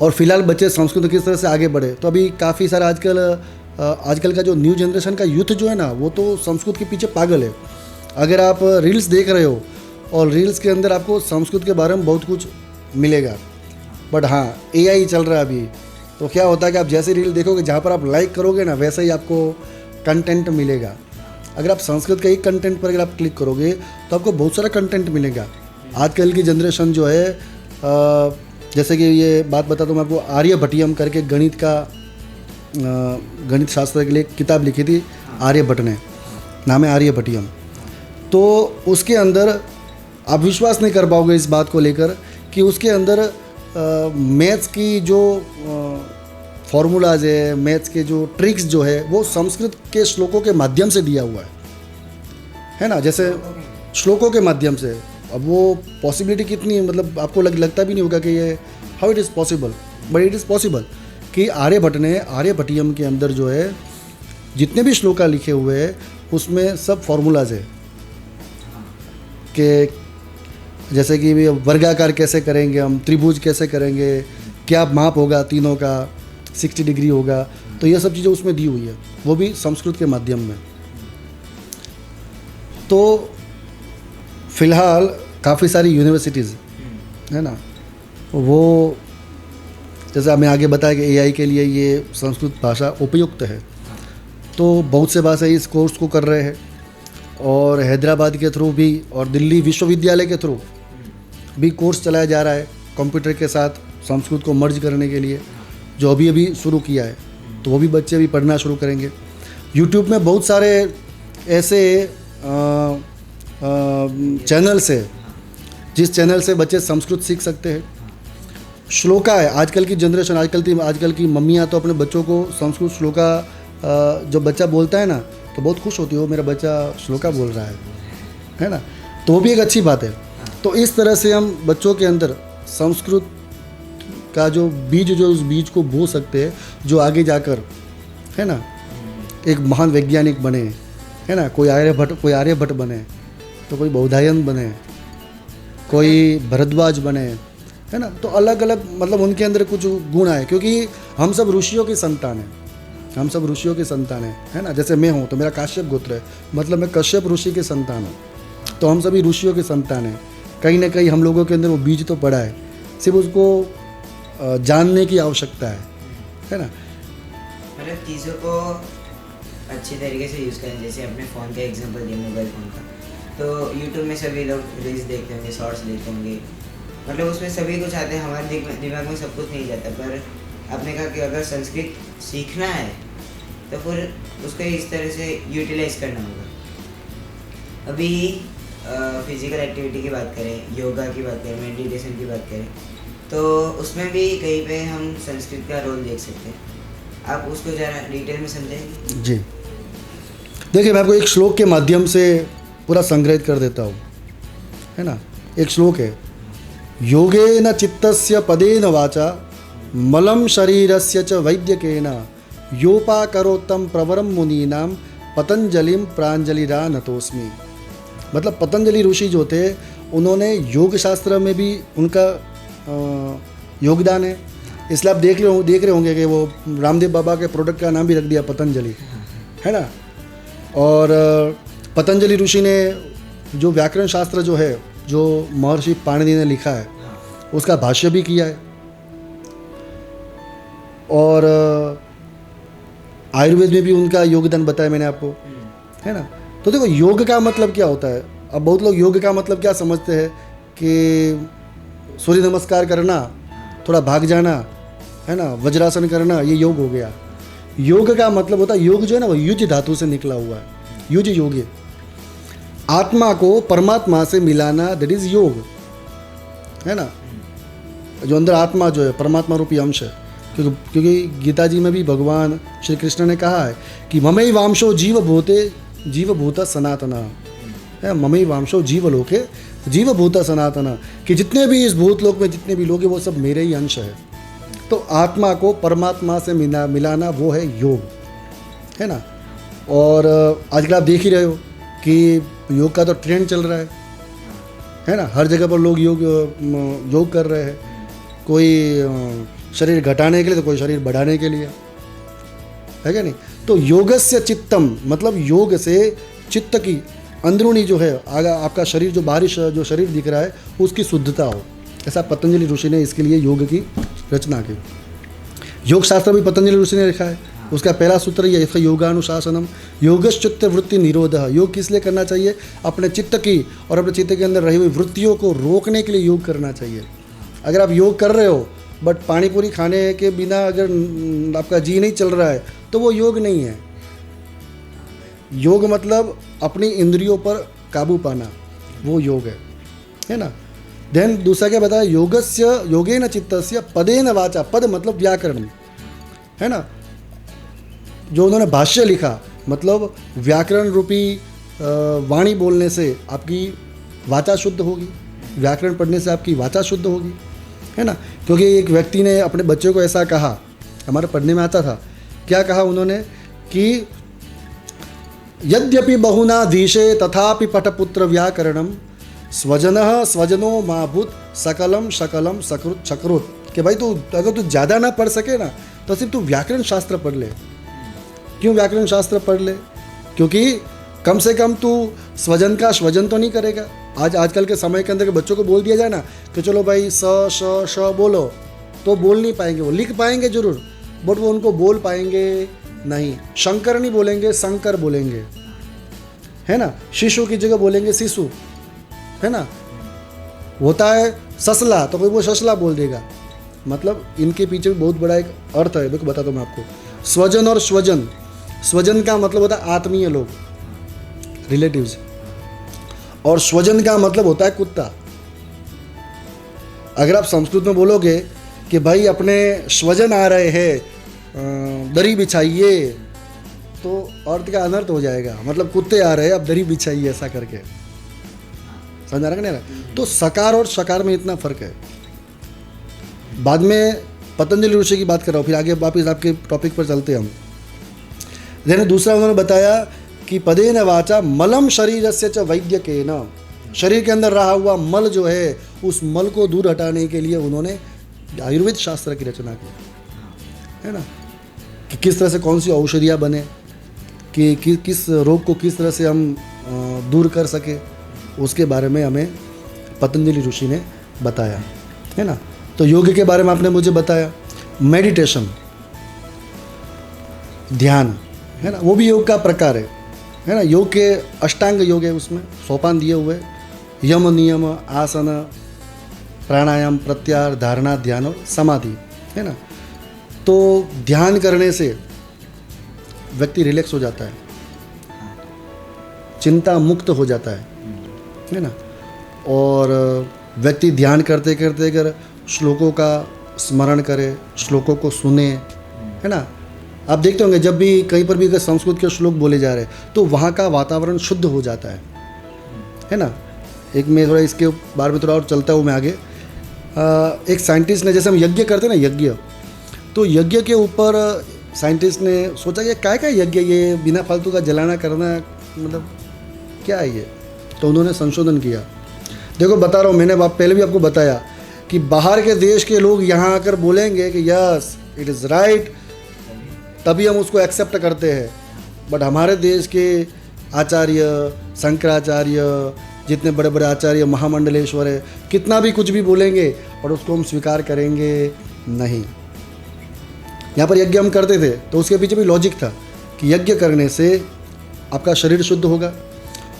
और फिलहाल बच्चे संस्कृत किस तरह से आगे बढ़े, तो अभी काफ़ी सारा आजकल का जो न्यू जनरेशन का यूथ जो है ना, वो तो संस्कृत के पीछे पागल है। अगर आप रील्स देख रहे हो और रील्स के अंदर आपको संस्कृत के बारे में बहुत कुछ मिलेगा, बट हाँ AI चल रहा है अभी, तो क्या होता है कि आप जैसे रील देखोगे, जहाँ पर आप लाइक करोगे ना, वैसे ही आपको कंटेंट मिलेगा। अगर आप संस्कृत के एक कंटेंट पर अगर आप क्लिक करोगे तो आपको बहुत सारा कंटेंट मिलेगा। आजकल की जनरेशन जो है, जैसे कि ये बात बताता हूँ मैं आपको, आर्यभट्टियम करके गणित शास्त्र के लिए किताब लिखी थी आर्यभट्ट ने, नाम है आर्यभट्टियम। तो उसके अंदर आप विश्वास नहीं कर पाओगे इस बात को लेकर कि उसके अंदर मैथ्स की जो फॉर्मूलाज है, मैथ्स के जो ट्रिक्स जो है, वो संस्कृत के श्लोकों के माध्यम से दिया हुआ है ना। जैसे श्लोकों के माध्यम से, अब वो पॉसिबिलिटी कितनी, मतलब आपको लगता भी नहीं होगा कि ये how it is possible, but it is possible कि आर्यभट्ट ने आर्यभट्टियम के अंदर जो है जितने भी श्लोका लिखे हुए हैं उसमें सब फॉर्मूलाज है उसके जैसे कि वर्गाकार कैसे करेंगे हम, त्रिभुज कैसे करेंगे, क्या माप होगा तीनों का, 60 डिग्री होगा, तो ये सब चीज़ें उसमें दी हुई है, वो भी संस्कृत के माध्यम में। तो फिलहाल काफ़ी सारी यूनिवर्सिटीज़ है ना, वो जैसे हमें आगे बताया कि एआई के लिए ये संस्कृत भाषा उपयुक्त है, तो बहुत से भाषा इस कोर्स को कर रहे हैं, और हैदराबाद के थ्रू भी और दिल्ली विश्वविद्यालय के थ्रू भी कोर्स चलाया जा रहा है कंप्यूटर के साथ संस्कृत को मर्ज करने के लिए, जो अभी अभी शुरू किया है, तो वो भी बच्चे भी पढ़ना शुरू करेंगे। यूट्यूब में बहुत सारे ऐसे चैनल्स है जिस चैनल से बच्चे संस्कृत सीख सकते हैं। श्लोका है, आजकल की जनरेशन, आजकल की मम्मियाँ तो अपने बच्चों को संस्कृत श्लोका जब बच्चा बोलता है ना तो बहुत खुश होती है, वो मेरा बच्चा श्लोका बोल रहा है ना, तो वो भी एक अच्छी बात है। तो इस तरह से हम बच्चों के अंदर संस्कृत का जो उस बीज को बो सकते हैं, जो आगे जाकर है ना एक महान वैज्ञानिक बने, है ना, कोई आर्यभट्ट बने, तो कोई बौधायन बने, कोई भरद्वाज बने, है ना, तो अलग अलग मतलब उनके अंदर कुछ गुण आए, क्योंकि हम सब ऋषियों की संतान हैं, हम सब ऋषियों की संतान है ना। जैसे मैं हूँ तो मेरा काश्यप गोत्र है, मतलब मैं कश्यप ऋषि की संतान हूँ, तो हम सभी ऋषियों की संतान हैं। कहीं ना कहीं हम लोगों के अंदर वो बीज तो पड़ा है, सिर्फ उसको जानने की आवश्यकता है ना। मतलब चीज़ों को अच्छी तरीके से यूज़ करें, जैसे अपने फ़ोन का एग्जांपल दिया, मोबाइल फ़ोन का, तो यूट्यूब में सभी लोग रील्स देखते होंगे, शॉर्ट्स देखते होंगे, मतलब उसमें सभी कुछ आते हैं, हमारे दिमाग में सब कुछ नहीं जाता। पर आपने कहा कि अगर संस्कृत सीखना है तो फिर उसको इस तरह से यूटिलाइज करना होगा। अभी फिजिकल एक्टिविटी की बात करें, योगा की बात करें, मेडिटेशन की बात करें, तो उसमें भी कहीं पे हम संस्कृत का रोल देख सकते हैं। आप उसको ज़रा डिटेल में समझाएंगे? जी, देखिए मैं आपको एक श्लोक के माध्यम से पूरा संग्रहित कर देता हूँ, है ना। एक श्लोक है, योगेन चित्तस्य पदेन वाचा मलं शरीरस्य च वैद्यकेन योपाकरोत्तम प्रवरम मुनीनाम पतंजलिम प्रांजलिरा नतोस्मि। मतलब पतंजलि ऋषि जो थे उन्होंने योग शास्त्र में भी उनका योगदान है, इसलिए आप देख रहे होंगे कि वो रामदेव बाबा के प्रोडक्ट का नाम भी रख दिया पतंजलि, है ना। और पतंजलि ऋषि ने जो व्याकरण शास्त्र जो है, जो महर्षि पाणिनि ने लिखा है, उसका भाष्य भी किया है। और आयुर्वेद में भी उनका योगदान बताया मैंने आपको, है ना। तो देखो योग का मतलब क्या होता है। अब बहुत लोग योग का मतलब क्या समझते हैं कि सूर्य नमस्कार करना, थोड़ा भाग जाना, है ना, वज्रासन करना, ये योग हो गया। योग का मतलब होता है, योग जो है ना वो युज धातु से निकला हुआ है, युज योग, आत्मा को परमात्मा से मिलाना, दैट इज योग, है ना। जो अंदर आत्मा जो है परमात्मा रूपी अंश है, क्योंकि गीता जी में भी भगवान श्री कृष्ण ने कहा है कि ममई वांशो जीवभूत सनातना, है, ममई वांशो जीवलोके जीवभूत सनातना, कि जितने भी इस भूतलोक में जितने भी लोग हैं वो सब मेरे ही अंश है। तो आत्मा को परमात्मा से मिलाना वो है योग, है ना। और आजकल आप देख ही रहे हो कि योग का तो ट्रेंड चल रहा है ना, हर जगह पर लोग योग कर रहे हैं, कोई शरीर घटाने के लिए तो कोई शरीर बढ़ाने के लिए, है क्या नहीं। तो योगस्य चित्तम मतलब योग से चित्त की अंदरूनी जो है, आपका शरीर जो बाहरी जो शरीर दिख रहा है उसकी शुद्धता हो, ऐसा पतंजलि ऋषि ने इसके लिए योग की रचना की। योग शास्त्र भी पतंजलि ऋषि ने लिखा है, उसका पहला सूत्र ये है, योगानुशासनम योगश्चित्त वृत्ति निरोधः। योग किस लिए करना चाहिए? अपने चित्त की और अपने चित्त के अंदर रही हुई वृत्तियों को रोकने के लिए योग करना चाहिए। अगर आप योग कर रहे हो बट पानी पूरी खाने के बिना अगर आपका जी नहीं चल रहा है तो वो योग नहीं है। योग मतलब अपनी इंद्रियों पर काबू पाना, वो योग है ना। देन दूसरा क्या बताया, योगेन चित्तस्य पदेन वाचा, पद मतलब व्याकरण, है ना। जो उन्होंने भाष्य लिखा मतलब व्याकरण रूपी वाणी बोलने से आपकी वाचा शुद्ध होगी, व्याकरण पढ़ने से आपकी वाचा शुद्ध होगी, है ना। क्योंकि एक व्यक्ति ने अपने बच्चे को ऐसा कहा, हमारे पढ़ने में आता था, क्या कहा उन्होंने कि यद्यपि बहुना धीशे तथापि पठपुत्र व्याकरणम स्वजनः स्वजनो माभूत सकलम शकलम सकृत चक्रुत, कि भाई तू अगर तू ज़्यादा ना पढ़ सके ना तो सिर्फ तू व्याकरण शास्त्र पढ़ ले। क्यों व्याकरण शास्त्र पढ़ ले? क्योंकि कम से कम तू स्वजन का स्वजन तो नहीं करेगा। आजकल के समय के अंदर के बच्चों को बोल दिया जाए ना कि चलो भाई स श श बोलो, तो बोल नहीं पाएंगे। वो लिख पाएंगे जरूर, बट वो उनको बोल पाएंगे नहीं। शंकर नहीं बोलेंगे, शंकर बोलेंगे, है ना। शिशु की जगह बोलेंगे शिशु, है ना। होता है ससला, तो कोई वो ससला बोल देगा। मतलब इनके पीछे भी बहुत बड़ा एक अर्थ है। देखो बताता हूँ मैं आपको। स्वजन और स्वजन, स्वजन का मतलब होता है आत्मीय लोग, रिलेटिव्स, और स्वजन का मतलब होता है कुत्ता। अगर आप संस्कृत में बोलोगे कि भाई अपने स्वजन आ रहे हैं दरी बिछाइए, तो अर्थ का अनर्थ हो जाएगा। मतलब कुत्ते आ रहे हैं अब दरी बिछाइए, ऐसा करके। समझ रहा नहीं? तो सकार और शकार में इतना फर्क है। बाद में पतंजलि ऋषि की बात कर रहा हूँ, फिर आगे वापिस आपके टॉपिक पर चलते हम। देन दूसरा उन्होंने बताया कि पदेन वाचा मलम शरीरस्य च वैद्यकेन, शरीर के अंदर रहा हुआ मल जो है उस मल को दूर हटाने के लिए उन्होंने आयुर्वेद शास्त्र की रचना की, है ना। कि किस तरह से कौन सी औषधियाँ बने, कि किस रोग को किस तरह से हम दूर कर सके, उसके बारे में हमें पतंजलि ऋषि ने बताया, है ना। तो योग के बारे में आपने मुझे बताया, मेडिटेशन, ध्यान, है ना, वो भी योग का प्रकार है ना। योग के अष्टांग योग है, उसमें सोपान दिए हुए, यम नियम आसन प्राणायाम प्रत्याहार धारणा ध्यान और समाधि, है ना। तो ध्यान करने से व्यक्ति रिलैक्स हो जाता है, चिंता मुक्त हो जाता है ना। और व्यक्ति ध्यान करते करते अगर श्लोकों का स्मरण करे, श्लोकों को सुने, है ना। आप देखते होंगे जब भी कहीं पर भी अगर संस्कृत के श्लोक बोले जा रहे हैं तो वहाँ का वातावरण शुद्ध हो जाता है ना। एक मैं थोड़ा इसके बारे में थोड़ा और चलता हूँ मैं आगे। एक साइंटिस्ट ने, जैसे हम यज्ञ करते हैं ना, यज्ञ, तो यज्ञ के ऊपर साइंटिस्ट ने सोचा कि क्या यज्ञ, ये बिना फालतू का जलाना करना, मतलब क्या है ये। तो उन्होंने संशोधन किया। देखो बता रहा हूँ, मैंने पहले भी आपको बताया कि बाहर के देश के लोग यहाँ आकर बोलेंगे कि यस इट इज़ राइट, तभी हम उसको एक्सेप्ट करते हैं। बट हमारे देश के आचार्य, शंकराचार्य, जितने बड़े बड़े आचार्य, महामंडलेश्वर है, कितना भी कुछ भी बोलेंगे और उसको हम स्वीकार करेंगे नहीं। यहाँ पर यज्ञ हम करते थे तो उसके पीछे भी लॉजिक था कि यज्ञ करने से आपका शरीर शुद्ध होगा।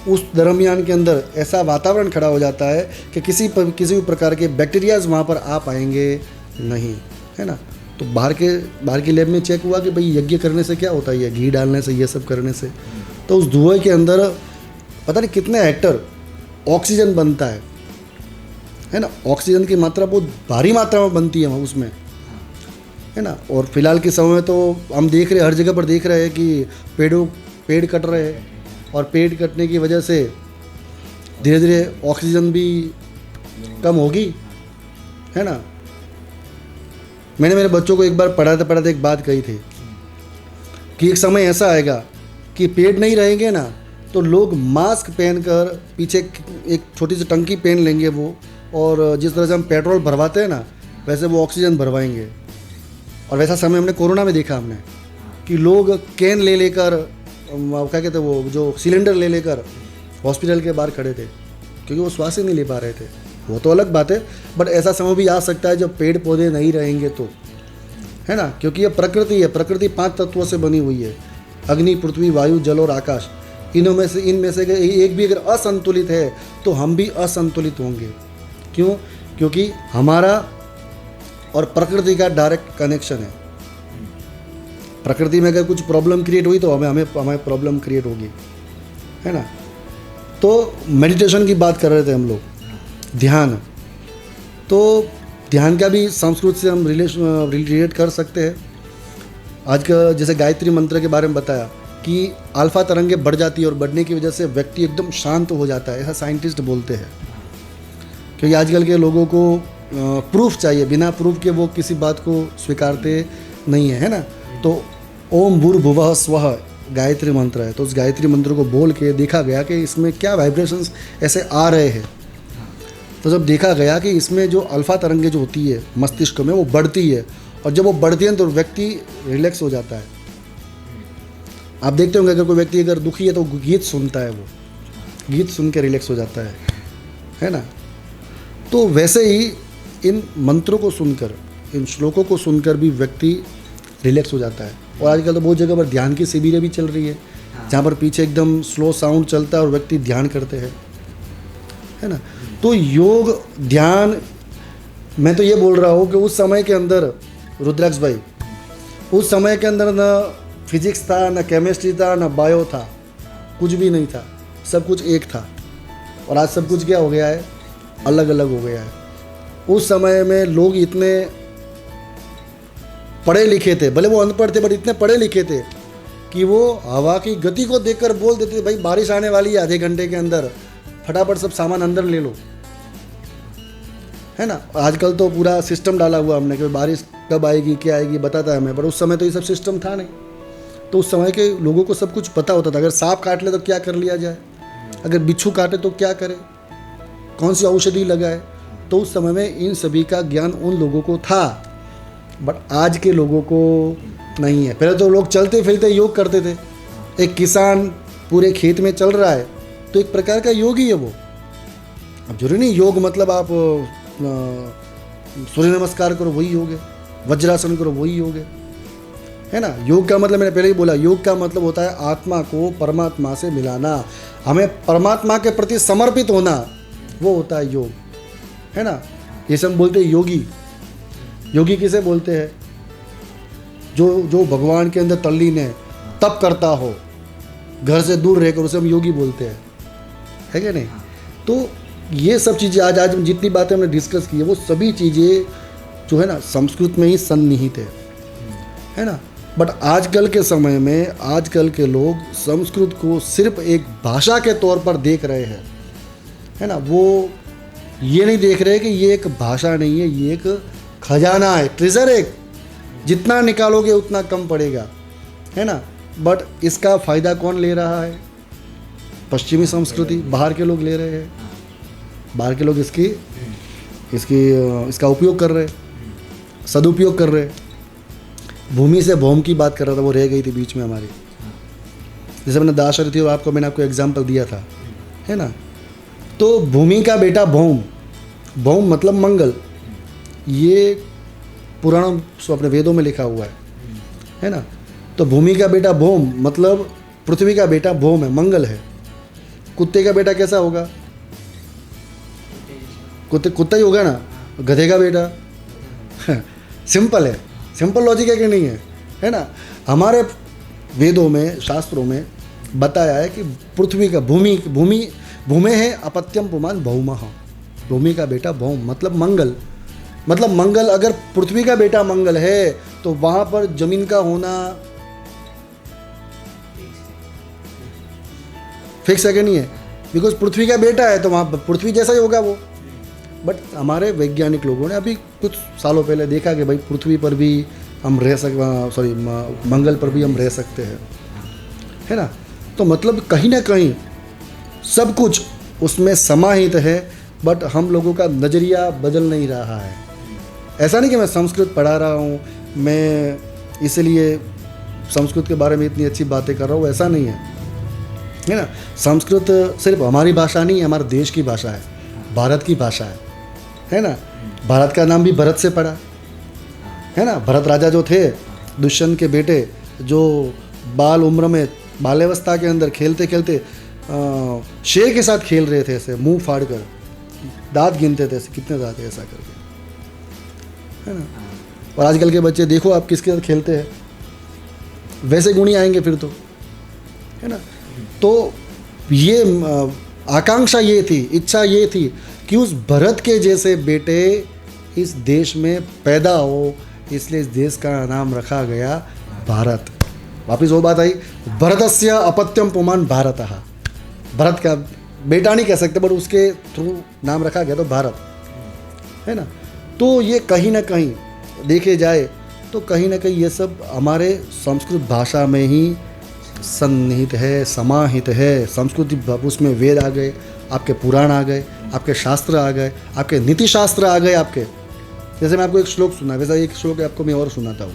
उस दरमियान के अंदर ऐसा वातावरण खड़ा हो जाता है कि किसी भी प्रकार के बैक्टीरियाज वहाँ पर आ पाएंगे नहीं, है ना। तो बाहर की लैब में चेक हुआ कि भाई यज्ञ करने से क्या होता है, ये घी डालने से, ये सब करने से, तो उस धुएं के अंदर पता नहीं कितने हेक्टर ऑक्सीजन बनता है ना। ऑक्सीजन की मात्रा बहुत भारी मात्रा में बनती है उसमें, है ना। और फिलहाल के समय में तो हम देख रहे, हर जगह पर देख रहे हैं कि पेड़ कट रहे हैं, और पेड़ कटने की वजह से धीरे धीरे ऑक्सीजन भी कम होगी, है ना। मैंने मेरे बच्चों को एक बार पढ़ाते पढ़ाते एक बात कही थी कि एक समय ऐसा आएगा कि पेड़ नहीं रहेंगे ना, तो लोग मास्क पहनकर पीछे एक छोटी सी टंकी पहन लेंगे वो, और जिस तरह से हम पेट्रोल भरवाते हैं ना वैसे वो ऑक्सीजन भरवाएंगे। और वैसा समय हमने कोरोना में देखा हमने कि लोग कैन ले लेकर, क्या कहते हैं, वो जो सिलेंडर ले लेकर हॉस्पिटल के बाहर खड़े थे क्योंकि वो श्वास ही नहीं ले पा रहे थे। वो तो अलग बात है, बट ऐसा समय भी आ सकता है जब पेड़ पौधे नहीं रहेंगे तो, है ना। क्योंकि ये प्रकृति है, प्रकृति 5 तत्वों से बनी हुई है, अग्नि पृथ्वी वायु जल और आकाश। इनमें से एक भी अगर असंतुलित है तो हम भी असंतुलित होंगे। क्यों? क्योंकि हमारा और प्रकृति का डायरेक्ट कनेक्शन है। प्रकृति में अगर कुछ प्रॉब्लम क्रिएट हुई तो हमें प्रॉब्लम क्रिएट होगी, है ना। तो मेडिटेशन की बात कर रहे थे हम लोग, ध्यान। तो ध्यान का भी संस्कृत से हम रिलेट कर सकते हैं। आज का जैसे गायत्री मंत्र के बारे में बताया कि अल्फा तरंगें बढ़ जाती है और बढ़ने की वजह से व्यक्ति एकदम शांत हो जाता है, ऐसा साइंटिस्ट बोलते हैं। क्योंकि आजकल के लोगों को प्रूफ चाहिए, बिना प्रूफ के वो किसी बात को स्वीकारते नहीं है ना। तो ओम भूर्भुवः स्वः गायत्री मंत्र है, तो उस गायत्री मंत्र को बोल के देखा गया कि इसमें क्या वाइब्रेशंस ऐसे आ रहे हैं तो जब देखा गया कि इसमें जो अल्फा तरंगे जो होती है मस्तिष्क में वो बढ़ती है, और जब वो बढ़ती है तो व्यक्ति रिलैक्स हो जाता है। आप देखते होंगे अगर कोई व्यक्ति अगर दुखी है तो गीत सुनता है, वो गीत सुन के रिलैक्स हो जाता है ना। तो वैसे ही इन मंत्रों को सुनकर, इन श्लोकों को सुनकर भी व्यक्ति रिलैक्स हो जाता है। और आजकल तो बहुत जगह पर ध्यान की शिविरें भी चल रही है, जहाँ पर पीछे एकदम स्लो साउंड चलता है और व्यक्ति ध्यान करते हैं, है ना। तो योग ध्यान, मैं तो ये बोल रहा हूँ कि उस समय के अंदर रुद्राक्ष भाई, उस समय के अंदर न फिजिक्स था, न केमिस्ट्री था, न बायो था, कुछ भी नहीं था, सब कुछ एक था। और आज सब कुछ क्या हो गया है, अलग अलग हो गया है। उस समय में लोग इतने पढ़े लिखे थे, भले वो अनपढ़ थे बट इतने पढ़े लिखे थे कि वो हवा की गति को देखकर बोल देते थे, भाई बारिश आने वाली है आधे घंटे के अंदर, फटाफट सब सामान अंदर ले लो, है ना। आजकल तो पूरा सिस्टम डाला हुआ हमने कि बारिश कब आएगी, क्या आएगी बताता है हमें, पर उस समय तो ये सब सिस्टम था नहीं। तो उस समय के लोगों को सब कुछ पता होता था, अगर सांप काट ले तो क्या कर लिया जाए, अगर बिच्छू काटे तो क्या करे, कौन सी औषधि लगाए। तो उस समय में इन सभी का ज्ञान उन लोगों को था, बट आज के लोगों को नहीं है। पहले तो लोग चलते फिरते योग करते थे। एक किसान पूरे खेत में चल रहा है तो एक प्रकार का योग ही है वो। अब जरूरी नहीं योग मतलब आप सूर्य नमस्कार करो वही योग है, वज्रासन करो वही योग है ना। योग का मतलब मैंने पहले ही बोला, योग का मतलब होता है आत्मा को परमात्मा से मिलाना, हमें परमात्मा के प्रति समर्पित होना, वो होता है योग, है ना। ये सब बोलते हैं योगी। योगी किसे बोलते हैं, जो भगवान के अंदर तल्लीन है, तप करता हो, घर से दूर रहकर, उसे हम योगी बोलते हैं, है क्या नहीं। तो ये सब चीज़ें आज जितनी बातें हमने डिस्कस की है वो सभी चीज़ें जो है ना संस्कृत में ही सन्निहित है ना। बट आजकल के समय में आजकल के लोग संस्कृत को सिर्फ एक भाषा के तौर पर देख रहे हैं, है ना। वो ये नहीं देख रहे कि ये एक भाषा नहीं है, ये एक खजाना है, ट्रेजर है, जितना निकालोगे उतना कम पड़ेगा, है ना। बट इसका फ़ायदा कौन ले रहा है, पश्चिमी संस्कृति, बाहर के लोग ले रहे हैं, बाहर के लोग इसका उपयोग कर रहे हैं, सदुपयोग कर रहे हैं। भूमि से भौम की बात कर रहा था, वो रह गई थी बीच में हमारी, जैसे मैंने दाशरथी और मैंने आपको एग्जाम्पल दिया था, है ना। तो भूमि का बेटा भौम, भौम मतलब मंगल, ये पुराण अपने वेदों में लिखा हुआ है ना। तो भूमि का बेटा भौम मतलब पृथ्वी का बेटा भौम है, मंगल है। कुत्ते का बेटा कैसा होगा, कुत्ता ही होगा ना, गधे का बेटा सिंपल है, सिंपल लॉजिक है कि नहीं है ना। हमारे वेदों में शास्त्रों में बताया है कि पृथ्वी का भूमि है अपत्यम पुमान भौमः, भूमि का बेटा भौम मतलब मंगल, मतलब मंगल। अगर पृथ्वी का बेटा मंगल है तो वहां पर जमीन का होना फिक्स है कि नहीं है, बिकॉज पृथ्वी का बेटा है तो वहां पृथ्वी जैसा ही होगा वो। बट हमारे वैज्ञानिक लोगों ने अभी कुछ सालों पहले देखा कि भाई पृथ्वी पर भी हम रह मंगल पर भी हम रह सकते हैं, है ना। तो मतलब कहीं ना कहीं सब कुछ उसमें समाहित है, बट हम लोगों का नज़रिया बदल नहीं रहा है। ऐसा नहीं कि मैं संस्कृत पढ़ा रहा हूँ, मैं इसलिए संस्कृत के बारे में इतनी अच्छी बातें कर रहा हूँ, ऐसा नहीं है ना। संस्कृत सिर्फ हमारी भाषा नहीं है, हमारे देश की भाषा है, भारत की भाषा है ना। भारत का नाम भी भरत से पड़ा है ना। भरत राजा जो थे, दुष्यंत के बेटे, जो बाल उम्र में बाल्यावस्था के अंदर खेलते खेलते शेर के साथ खेल रहे थे, ऐसे मुंह फाड़ कर दांत गिनते थे, ऐसे कितने दांत ऐसा करके, है ना। और आजकल के बच्चे देखो आप किसके साथ खेलते हैं, वैसे गुणी आएंगे फिर तो, है ना। तो ये आकांक्षा ये थी, इच्छा ये थी कि उस भरत के जैसे बेटे इस देश में पैदा हो, इसलिए इस देश का नाम रखा गया भारत। वापिस वो बात आई, भरतस्य अपत्यम पुमान भारतः, भरत का बेटा नहीं कह सकते बट उसके थ्रू नाम रखा गया तो भारत, है ना। तो ये कहीं ना कहीं देखे जाए तो कहीं ना कहीं ये सब हमारे संस्कृत भाषा में ही सन्निहित है, समाहित है। संस्कृति उसमें वेद आ गए, आपके पुराण आ गए, आपके शास्त्र आ गए, आपके नीति शास्त्र आ गए आपके। जैसे मैं आपको एक श्लोक सुना, वैसा एक श्लोक आपको मैं और सुनाता हूँ।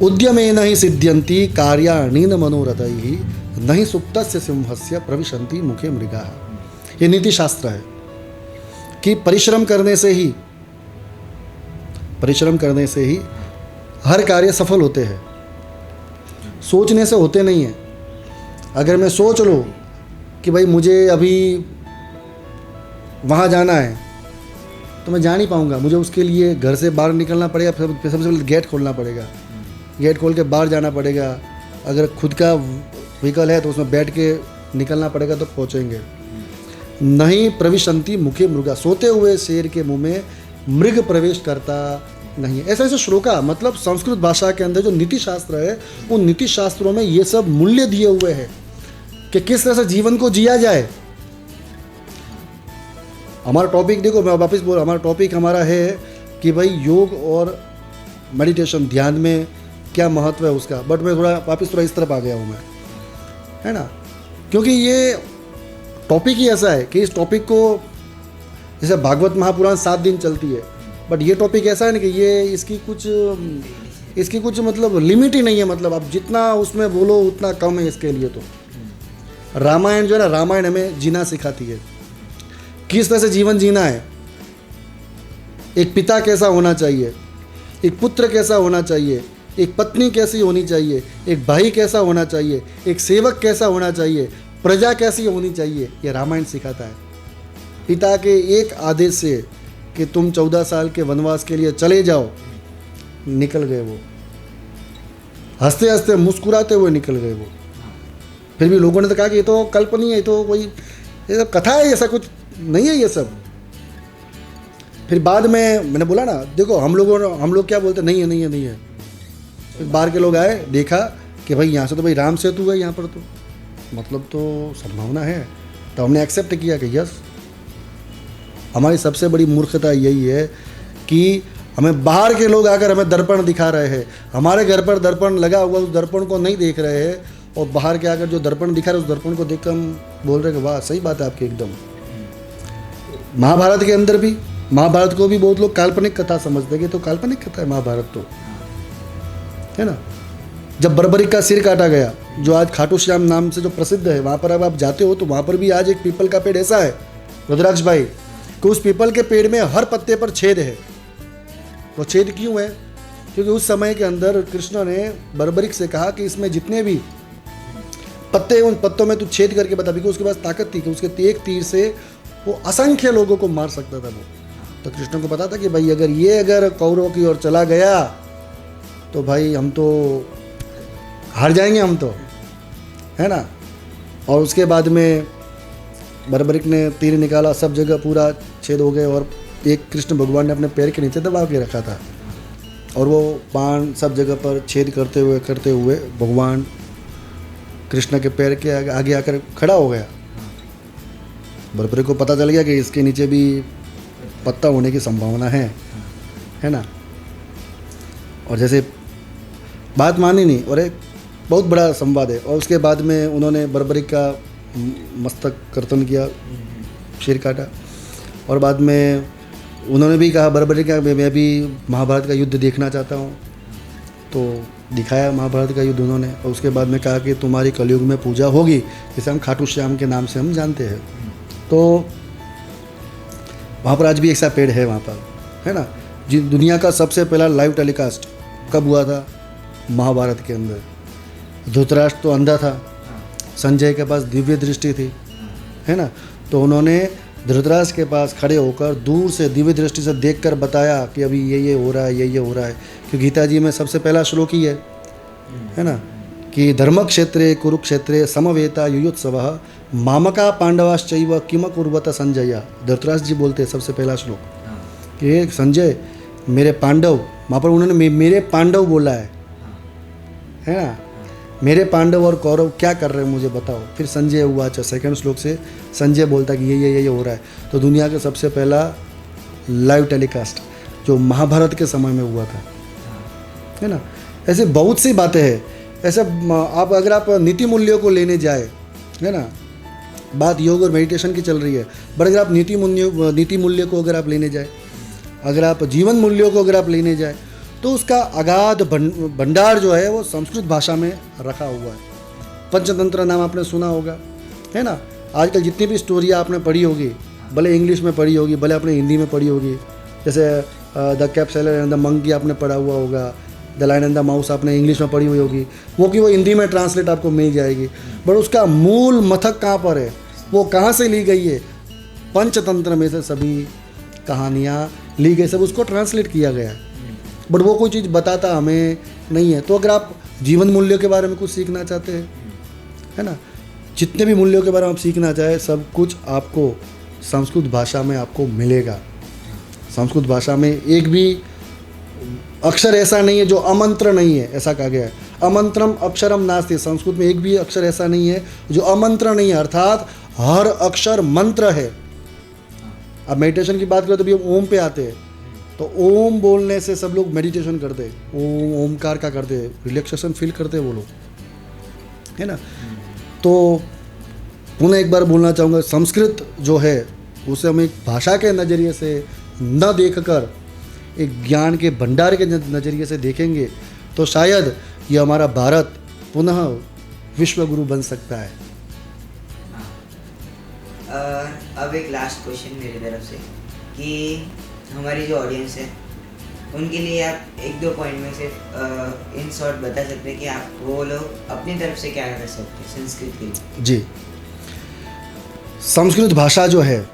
उद्यमेन ही सिद्ध्यन्ति कार्याणि न मनोरथैः नहि सुप्तस्य सिंहस्य प्रविशन्ति मुखे मृगाः। ये नीति शास्त्र है कि परिश्रम करने से ही हर कार्य सफल होते हैं, सोचने से होते नहीं हैं। अगर मैं सोच लूँ कि भाई मुझे अभी वहाँ जाना है तो मैं जा नहीं पाऊँगा। मुझे उसके लिए घर से बाहर निकलना पड़ेगा, सबसे पहले गेट खोलना पड़ेगा, गेट खोल के बाहर जाना पड़ेगा। अगर खुद का व्हीकल है तो उसमें बैठ के निकलना पड़ेगा तो पहुँचेंगे। नहीं प्रविशंति मुखे मृगा, सोते हुए शेर के मुंह में मृग प्रवेश करता नहीं है। ऐसा ऐसा श्लोका, मतलब संस्कृत भाषा के अंदर जो नीति शास्त्र है, उन नीति शास्त्रों में ये सब मूल्य दिए हुए हैं कि किस तरह से जीवन को जिया जाए। हमारा टॉपिक देखो, मैं वापस बोल, हमारा टॉपिक हमारा है कि भाई योग और मेडिटेशन, ध्यान में क्या महत्व है उसका। बट मैं वापस इस तरफ आ गया हूँ मैं, है ना, क्योंकि ये टॉपिक ही ऐसा है कि इस टॉपिक को, जैसे भागवत महापुराण 7 दिन चलती है, बट ये टॉपिक ऐसा है ना कि ये इसकी कुछ मतलब लिमिट ही नहीं है। मतलब आप जितना उसमें बोलो उतना कम है इसके लिए। तो रामायण जो है ना, रामायण हमें जीना सिखाती है, किस तरह से जीवन जीना है। एक पिता कैसा होना चाहिए, एक पुत्र कैसा होना चाहिए, एक पत्नी कैसी होनी चाहिए, एक भाई कैसा होना चाहिए, एक सेवक कैसा होना चाहिए, प्रजा कैसी होनी चाहिए, ये रामायण सिखाता है। पिता के एक आदेश से कि तुम 14 साल के वनवास के लिए चले जाओ, निकल गए वो, हंसते हंसते मुस्कुराते हुए निकल गए वो। फिर भी लोगों ने तो कहा कि ये तो कल्पनीय है, ये तो कोई ये सब कथा है, ऐसा कुछ नहीं है ये सब। फिर बाद में मैंने बोला ना, देखो हम लोग क्या बोलते, नहीं है। फिर बाहर के लोग आए, देखा कि भाई यहाँ से तो भाई राम सेतु है, यहाँ पर तो मतलब तो संभावना है। तो हमने एक्सेप्ट किया कि यस। हमारी सबसे बड़ी मूर्खता यही है कि हमें बाहर के लोग आकर हमें दर्पण दिखा रहे हैं, हमारे घर पर दर्पण लगा हुआ, उस दर्पण को नहीं देख रहे हैं, और बाहर के आकर जो दर्पण दिखा रहे हैं उस दर्पण को देखकर हम बोल रहे हैं कि वाह सही बात है आपकी एकदम। महाभारत के अंदर भी, महाभारत को भी बहुत लोग काल्पनिक कथा समझते हैं कि तो काल्पनिक कथा है महाभारत, तो है ना। जब बर्बरिक का सिर काटा गया, जो आज खाटू श्याम नाम से जो प्रसिद्ध है, वहाँ पर अब आप जाते हो तो वहाँ पर भी आज एक पीपल का पेड़ ऐसा है रुद्राक्ष भाई कि उस पीपल के पेड़ में हर पत्ते पर छेद है। वो छेद क्यों है? क्योंकि उस समय के अंदर कृष्ण ने बर्बरिक से कहा कि इसमें जितने भी पत्ते हैं उन पत्तों में तू छेद करके बता, क्योंकि उसके पास ताकत थी कि उसके एक तीर से वो असंख्य लोगों को मार सकता था वो। तो कृष्ण को पता था कि भाई अगर कौरवों की ओर चला गया तो भाई हम तो हार जाएंगे, हम तो, है ना। और उसके बाद में बर्बरिक ने तीर निकाला, सब जगह पूरा छेद हो गए, और एक कृष्ण भगवान ने अपने पैर के नीचे दबा के रखा था, और वो बाण सब जगह पर छेद करते हुए भगवान कृष्ण के पैर के आगे आकर खड़ा हो गया। बर्बरिक को पता चल गया कि इसके नीचे भी पत्ता होने की संभावना है ना। और जैसे बात मानी नहीं, और एक बहुत बड़ा संवाद है। और उसके बाद में उन्होंने बर्बरिक का मस्तक कर्तन किया, सिर काटा, और बाद में उन्होंने भी कहा बर्बरिक का मैं भी महाभारत का युद्ध देखना चाहता हूँ। तो दिखाया महाभारत का युद्ध उन्होंने, और उसके बाद में कहा कि तुम्हारी कलयुग में पूजा होगी, जिसे हम खाटू श्याम के नाम से हम जानते हैं। तो वहाँ पर आज भी एक सा पेड़ है वहाँ पर, है ना। जिन दुनिया का सबसे पहला लाइव टेलीकास्ट कब हुआ था? महाभारत के अंदर। धृतराष्ट्र तो अंधा था, संजय के पास दिव्य दृष्टि थी, है ना। तो उन्होंने धृतराष्ट्र के पास खड़े होकर दूर से दिव्य दृष्टि से देखकर बताया कि अभी ये हो रहा है, ये हो रहा है। क्योंकि गीता जी में सबसे पहला श्लोक ही है ना कि धर्म क्षेत्रे कुरुक्षेत्रे समवेता युयुत्सवः मामका पांडवाश्चैव किम कुर्वत संजय। धृतराष्ट्र जी बोलते हैं सबसे पहला श्लोक कि संजय मेरे पांडव, वहाँ पर उन्होंने मेरे पांडव बोला है ना, मेरे पांडव और कौरव क्या कर रहे हैं मुझे बताओ। फिर संजय हुआ, अच्छा सेकंड श्लोक से संजय बोलता कि ये हो रहा है। तो दुनिया का सबसे पहला लाइव टेलीकास्ट जो महाभारत के समय में हुआ था, है ना। ऐसे बहुत सी बातें हैं। ऐसे आप अगर आप नीति मूल्यों को लेने जाए, है ना, बात योग और मेडिटेशन की चल रही है, बट अगर आप नीति मूल्य को अगर आप लेने जाए, अगर आप जीवन मूल्यों को अगर आप लेने जाए, तो उसका अगाध भंडार जो है वो संस्कृत भाषा में रखा हुआ है। पंचतंत्र नाम आपने सुना होगा, है ना। आजकल जितनी भी स्टोरियाँ आपने पढ़ी होगी, भले इंग्लिश में पढ़ी होगी, भले आपने हिंदी में पढ़ी होगी, जैसे the cap seller and the monkey आपने पढ़ा हुआ होगा, the lion and the mouse आपने इंग्लिश में पढ़ी हुई होगी, वो हिंदी में ट्रांसलेट आपको मिल जाएगी। बट उसका मूल मथक कहाँ पर है, वो कहाँ से ली गई है? पंचतंत्र में से सभी कहानियाँ ली गई, सब उसको ट्रांसलेट किया गया है। बट वो कोई चीज़ बताता हमें नहीं है। तो अगर आप जीवन मूल्यों के बारे में कुछ सीखना चाहते हैं, है ना, जितने भी मूल्यों के बारे में आप सीखना चाहे, सब कुछ आपको संस्कृत भाषा में आपको मिलेगा। संस्कृत भाषा में एक भी अक्षर ऐसा नहीं है जो अमंत्र नहीं है, ऐसा कहा गया है। अमंत्रम अक्षरम नास्ति, संस्कृत में एक भी अक्षर ऐसा नहीं है जो अमंत्र नहीं है, अर्थात हर अक्षर मंत्र है। अब मेडिटेशन की बात करें तो भी हम ओम पे आते हैं, तो ओम बोलने से सब लोग मेडिटेशन करते हैं, ओमकार का करते हैं, रिलैक्सेशन फील करते हैं वो लोग, है ना। तो पुनः एक बार बोलना चाहूँगा, संस्कृत जो है उसे हम एक भाषा के नज़रिए से न देखकर एक ज्ञान के भंडार के नज़रिए से देखेंगे तो शायद ये हमारा भारत पुनः विश्व गुरु बन सकता है। अब एक लास्ट क्वेश्चन मेरी तरफ से कि हमारी जो ऑडियंस है उनके लिए आप एक दो पॉइंट में से इन शॉर्ट बता सकते हैं कि आप वो लोग अपनी तरफ से क्या कर सकते हैं संस्कृत के लिए। जी, संस्कृत भाषा जो है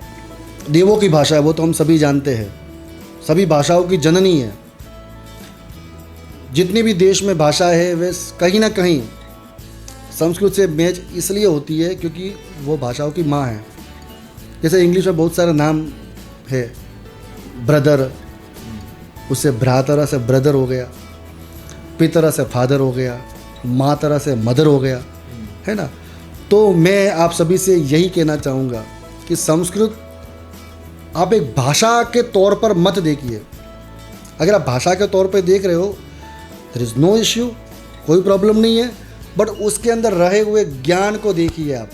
देवों की भाषा है, वो तो हम सभी जानते हैं, सभी भाषाओं की जननी है। जितनी भी देश में भाषा है वे कहीं ना कहीं संस्कृत से मैच इसलिए होती है क्योंकि वो भाषाओं की माँ है। जैसे इंग्लिश में बहुत सारे नाम है, ब्रदर, उससे भ्रातरा से ब्रदर हो गया, पितरा से फादर हो गया, मातरा से मदर हो गया, है ना। तो मैं आप सभी से यही कहना चाहूँगा कि संस्कृत आप एक भाषा के तौर पर मत देखिए। अगर आप भाषा के तौर पर देख रहे हो, देयर इज़ नो इश्यू, कोई प्रॉब्लम नहीं है, बट उसके अंदर रहे हुए ज्ञान को देखिए। आप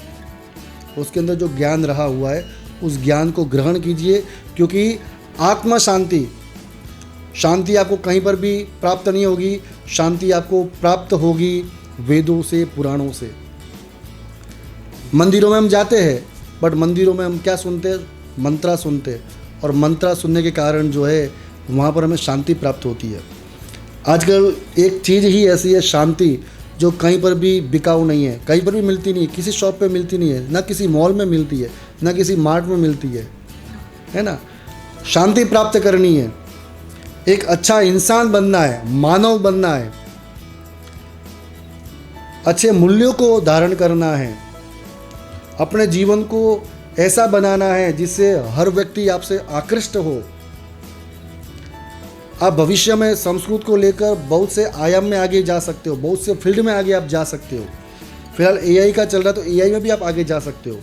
उसके अंदर जो ज्ञान रहा हुआ है उस ज्ञान को ग्रहण कीजिए, क्योंकि आत्मा शांति आपको कहीं पर भी प्राप्त नहीं होगी। शांति आपको प्राप्त होगी वेदों से, पुराणों से। मंदिरों में हम जाते हैं, बट मंदिरों में हम क्या सुनते हैं? मंत्रा सुनते हैं, और मंत्रा सुनने के कारण जो है वहाँ पर हमें शांति प्राप्त होती है। आजकल एक चीज़ ही ऐसी है शांति, जो कहीं पर भी बिकाऊ नहीं है, कहीं पर भी मिलती नहीं है, किसी शॉप पे मिलती नहीं है, ना किसी मॉल में मिलती है, ना किसी मार्ट में मिलती है ना। शांति प्राप्त करनी है, एक अच्छा इंसान बनना है, मानव बनना है, अच्छे मूल्यों को धारण करना है, अपने जीवन को ऐसा बनाना है जिससे हर व्यक्ति आपसे आकृष्ट हो। आप भविष्य में संस्कृत को लेकर बहुत से आयाम में आगे जा सकते हो, बहुत से फील्ड में आगे आप जा सकते हो। फिलहाल एआई का चल रहा है, तो एआई में भी आप आगे जा सकते हो।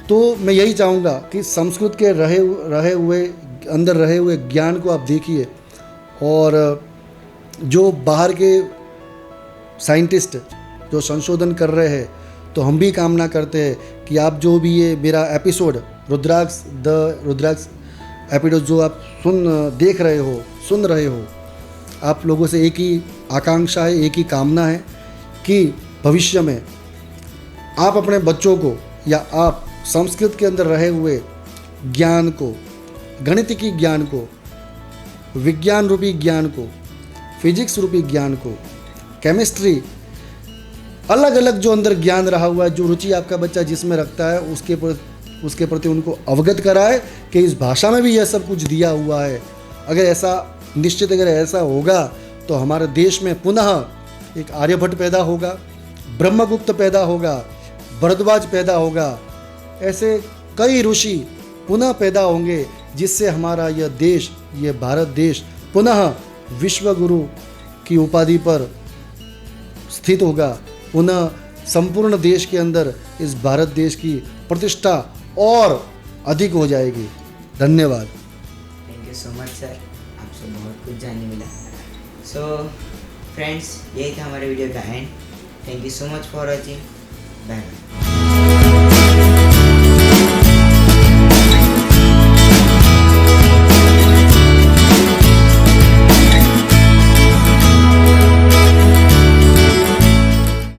तो मैं यही चाहूँगा कि संस्कृत के अंदर रहे हुए ज्ञान को आप देखिए, और जो बाहर के साइंटिस्ट जो संशोधन कर रहे हैं, तो हम भी कामना करते हैं कि आप जो भी ये मेरा एपिसोड रुद्राक्ष एपिसोड जो आप देख रहे हो, सुन रहे हो, आप लोगों से एक ही आकांक्षा है, एक ही कामना है कि भविष्य में आप अपने बच्चों को, या आप संस्कृत के अंदर रहे हुए ज्ञान को, गणितिकी ज्ञान को, विज्ञान रूपी ज्ञान को, फिजिक्स रूपी ज्ञान को, केमिस्ट्री, अलग अलग जो अंदर ज्ञान रहा हुआ है, जो रुचि आपका बच्चा जिसमें रखता है, उसके प्रति उनको अवगत कराए कि इस भाषा में भी यह सब कुछ दिया हुआ है। अगर ऐसा होगा तो हमारे देश में पुनः एक आर्यभट्ट पैदा होगा, ब्रह्मगुप्त पैदा होगा, भरद्वाज पैदा होगा, ऐसे कई ऋषि पुनः पैदा होंगे, जिससे हमारा यह देश, यह भारत देश पुनः विश्व गुरु की उपाधि पर स्थित होगा। पुनः संपूर्ण देश के अंदर इस भारत देश की प्रतिष्ठा और अधिक हो जाएगी। धन्यवाद। Thank you so much sir, आपसे बहुत कुछ जानने मिला। सो फ्रेंड्स, यही था हमारे वीडियो का end. Thank you so much for watching. Bye bye.